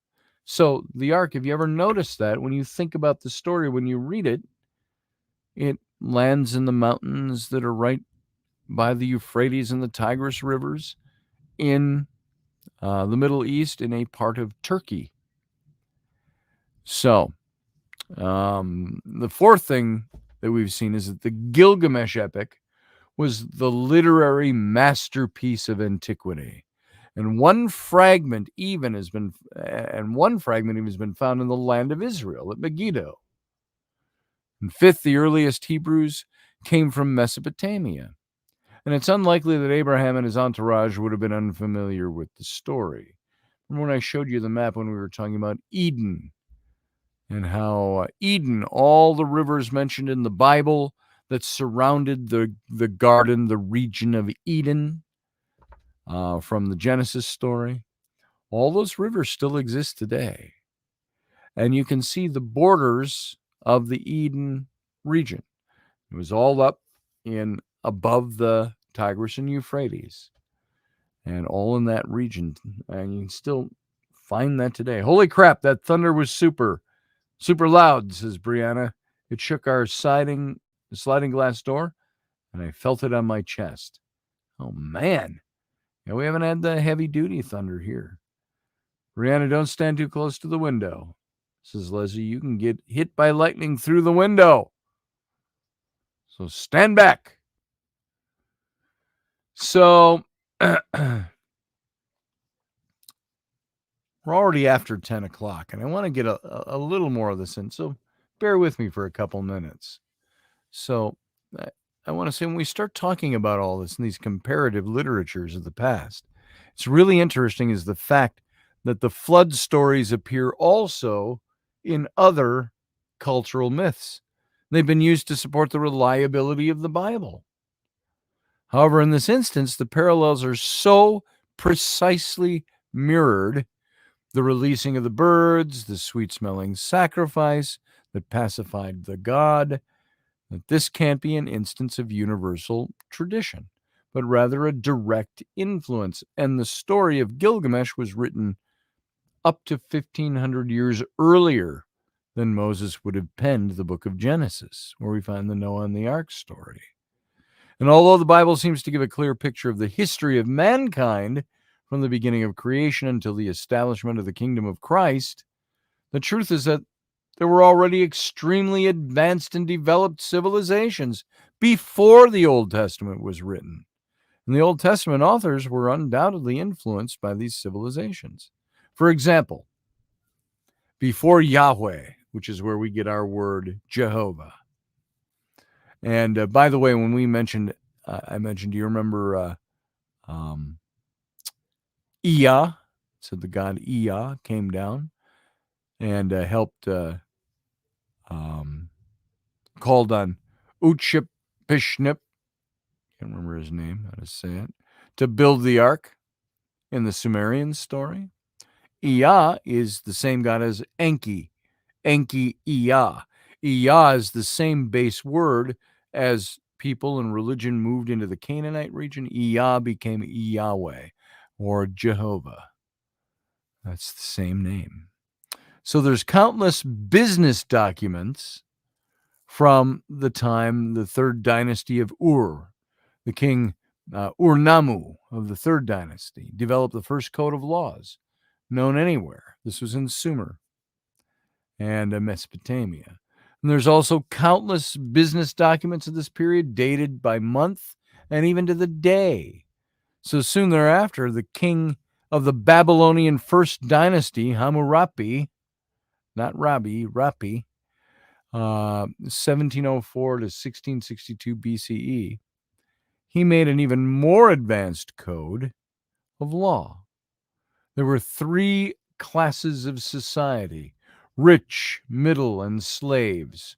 So the ark, if you ever noticed that, when you think about the story, when you read it, it lands in the mountains that are right by the Euphrates and the Tigris rivers in the Middle East, in a part of Turkey. So the fourth thing that we've seen is that the Gilgamesh epic was the literary masterpiece of antiquity. And one fragment even has been found in the land of Israel at Megiddo. And fifth, the earliest Hebrews came from Mesopotamia. And it's unlikely that Abraham and his entourage would have been unfamiliar with the story. Remember when I showed you the map when we were talking about Eden, and how Eden, all the rivers mentioned in the Bible that surrounded the garden, the region of Eden, from the Genesis story, all those rivers still exist today. And you can see the borders of the Eden region. It was all up in above the Tigris and Euphrates, and all in that region. And you can still find that today. Holy crap, that thunder was super loud, says Brianna. It shook our sliding glass door, and I felt it on my chest. Oh, man. Yeah, we haven't had the heavy-duty thunder here. Brianna, don't stand too close to the window, says Leslie. You can get hit by lightning through the window. So stand back. So we're already after 10 o'clock, and I want to get a little more of this in, so bear with me for a couple minutes. So I want to say, when we start talking about all this in these comparative literatures of the past, it's really interesting is the fact that the flood stories appear also in other cultural myths. They've been used to support the reliability of the Bible. However, in this instance, the parallels are so precisely mirrored: the releasing of the birds, the sweet-smelling sacrifice that pacified the god, that this can't be an instance of universal tradition, but rather a direct influence. And the story of Gilgamesh was written up to 1,500 years earlier than Moses would have penned the book of Genesis, where we find the Noah and the Ark story. And although the Bible seems to give a clear picture of the history of mankind from the beginning of creation until the establishment of the kingdom of Christ, the truth is that there were already extremely advanced and developed civilizations before the Old Testament was written. And the Old Testament authors were undoubtedly influenced by these civilizations. For example, before Yahweh, which is where we get our word Jehovah. And by the way, when we mentioned, I mentioned, do you remember Ea? Said the god Ea came down and helped, called on Utshipishnup, can't remember his name, how to say it, to build the ark in the Sumerian story. Ea is the same god as Enki. Enki Ea. Ea is the same base word as people and religion moved into the Canaanite region. Ea became Yahweh or Jehovah. That's the same name. So there's countless business documents from the time, the third dynasty of Ur. The king Ur-Nammu of the third dynasty developed the first code of laws known anywhere. This was in Sumer and Mesopotamia. And there's also countless business documents of this period dated by month and even to the day. So soon thereafter, the king of the Babylonian first dynasty, Hammurapi, not Rabi, Rapi, 1704 to 1662 BCE, he made an even more advanced code of law. There were 3 classes of society: rich, middle, and slaves.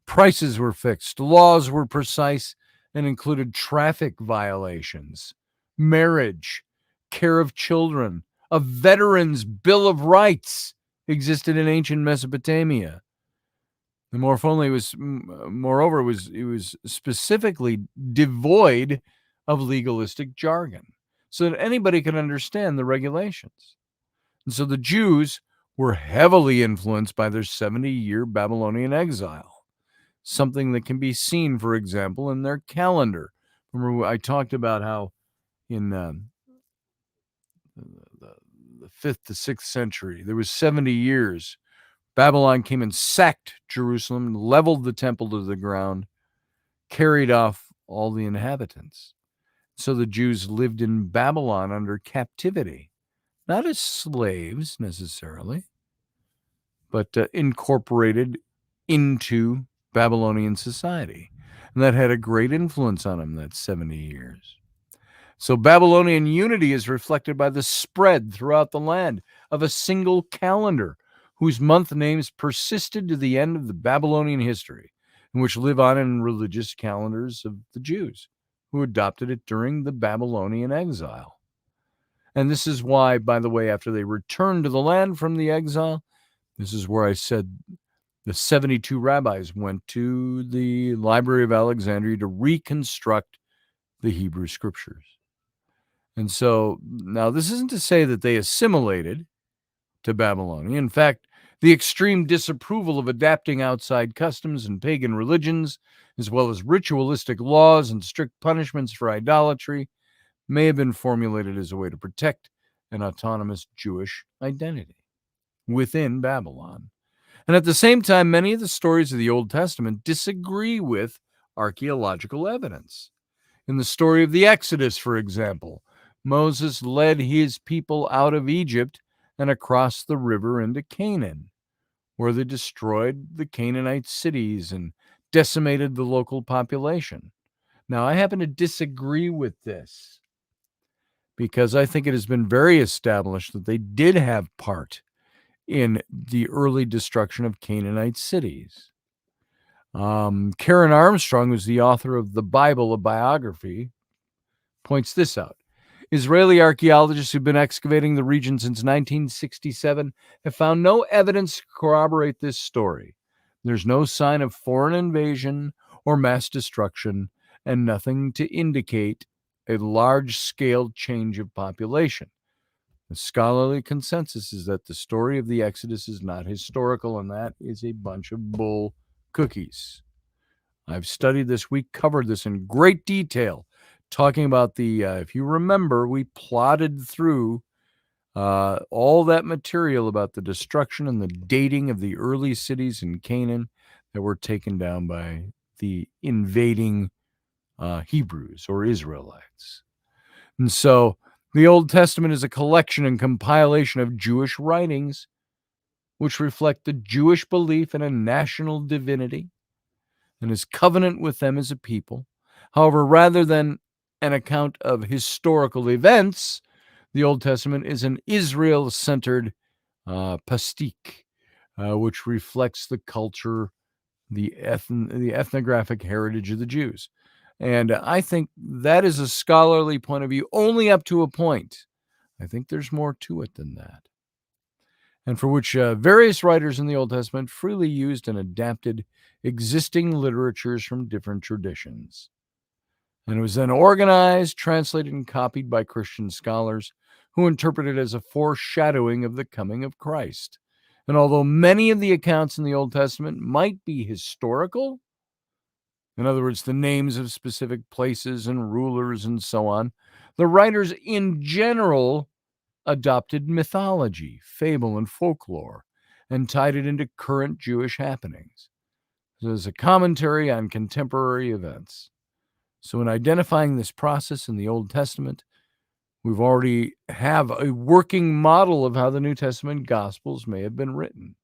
Prices were fixed, laws were precise, and included traffic violations, marriage, care of children. A veteran's Bill of Rights existed in ancient Mesopotamia. And moreover, it was specifically devoid of legalistic jargon, so that anybody could understand the regulations. And so the Jews were heavily influenced by their 70-year Babylonian exile, something that can be seen, for example, in their calendar. Remember, I talked about how in the 5th to 6th century, there was 70 years. Babylon came and sacked Jerusalem, leveled the temple to the ground, carried off all the inhabitants. So the Jews lived in Babylon under captivity, not as slaves necessarily, but incorporated into Babylonian society. And that had a great influence on them, that 70 years. So Babylonian unity is reflected by the spread throughout the land of a single calendar whose month names persisted to the end of the Babylonian history, and which live on in religious calendars of the Jews who adopted it during the Babylonian exile. And this is why, by the way, after they returned to the land from the exile, this is where I said the 72 rabbis went to the Library of Alexandria to reconstruct the Hebrew scriptures. And so now this isn't to say that they assimilated to Babylonia. In fact, the extreme disapproval of adapting outside customs and pagan religions, as well as ritualistic laws and strict punishments for idolatry, may have been formulated as a way to protect an autonomous Jewish identity within Babylon. And at the same time, many of the stories of the Old Testament disagree with archaeological evidence. In the story of the Exodus, for example, Moses led his people out of Egypt and across the river into Canaan, where they destroyed the Canaanite cities and decimated the local population. Now, I happen to disagree with this because I think it has been very established that they did have part in the early destruction of Canaanite cities. Karen Armstrong, who's the author of The Bible, a biography, points this out. Israeli archaeologists who've been excavating the region since 1967 have found no evidence to corroborate this story. There's no sign of foreign invasion or mass destruction, and nothing to indicate a large-scale change of population. The scholarly consensus is that the story of the Exodus is not historical, and that is a bunch of bull cookies. I've studied this. We covered this in great detail, talking about if you remember, we plotted through all that material about the destruction and the dating of the early cities in Canaan that were taken down by the invading Hebrews or Israelites. And so the Old Testament is a collection and compilation of Jewish writings which reflect the Jewish belief in a national divinity and his covenant with them as a people. However, rather than an account of historical events, the Old Testament is an Israel-centered pastique, which reflects the culture, the ethnographic heritage of the Jews. And I think that is a scholarly point of view only up to a point. I think there's more to it than that. And for which various writers in the Old Testament freely used and adapted existing literatures from different traditions. And it was then organized, translated, and copied by Christian scholars who interpreted it as a foreshadowing of the coming of Christ. And although many of the accounts in the Old Testament might be historical, in other words, the names of specific places and rulers and so on, the writers in general adopted mythology, fable, and folklore, and tied it into current Jewish happenings. So as a commentary on contemporary events. So in identifying this process in the Old Testament, we've already have a working model of how the New Testament Gospels may have been written.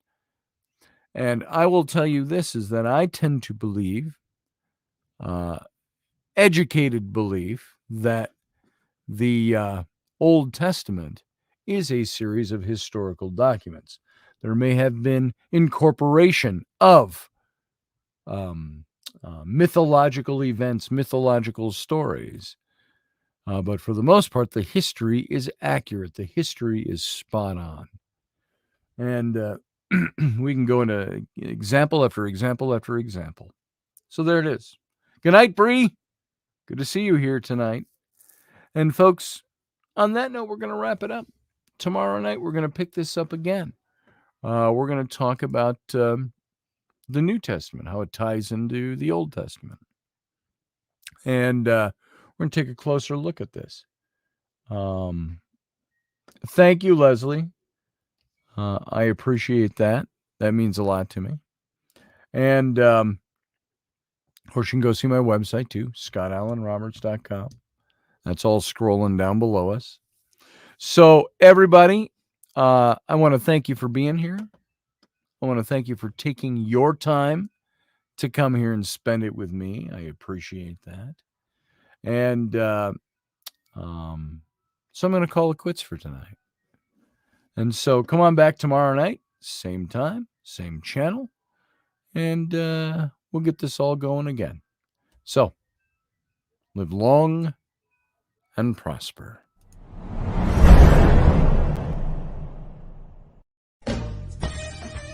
And I will tell you this, is that I tend to believe educated belief that the Old Testament is a series of historical documents. There may have been incorporation of mythological events, mythological stories. But for the most part, the history is accurate. The history is spot on. And we can go into example after example after example. So there it is. Good night, Bree. Good to see you here tonight. And folks, on that note, we're going to wrap it up. Tomorrow night, we're going to pick this up again. We're going to talk about the New Testament, how it ties into the Old Testament. And we're going to take a closer look at this. Thank you, Leslie. I appreciate that. That means a lot to me. And, of course, you can go see my website, too, scottallenroberts.com. That's all scrolling down below us. So, everybody, I want to thank you for being here. I want to thank you for taking your time to come here and spend it with me. I appreciate that. And so I'm going to call it quits for tonight. And so come on back tomorrow night, same time, same channel, and we'll get this all going again. So, live long and prosper.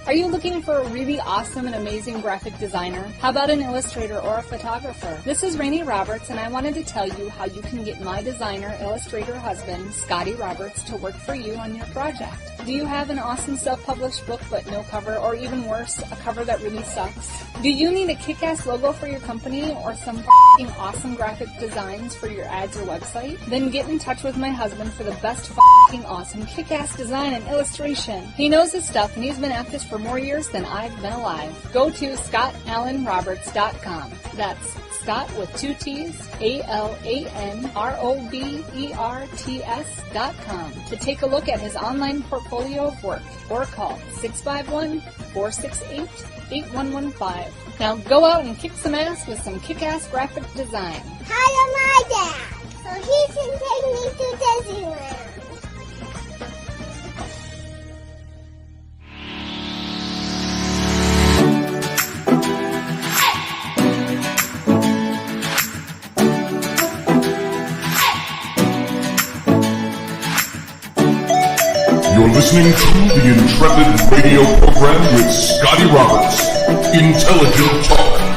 Are you looking for a really awesome and amazing graphic designer? How about an illustrator or a photographer? This is Rainey Roberts, and I wanted to tell you how you can get my designer, illustrator husband, Scotty Roberts, to work for you on your project. Do you have an awesome self-published book but no cover, or even worse, a cover that really sucks? Do you need a kick-ass logo for your company or some f***ing awesome graphic designs for your ads or website? Then get in touch with my husband for the best f***ing awesome kick-ass design and illustration. He knows his stuff, and he's been at this for more years than I've been alive. Go to scottallenroberts.com. That's Scott with 2 T's, ALANROBERTS.com to take a look at his online portfolio of work, or call 651-468-8115. Now go out and kick some ass with some kick-ass graphic design. Hire my dad so he can take me to Disneyland. You're listening to the Intrepid radio program with Scotty Roberts. Intelligent Talk.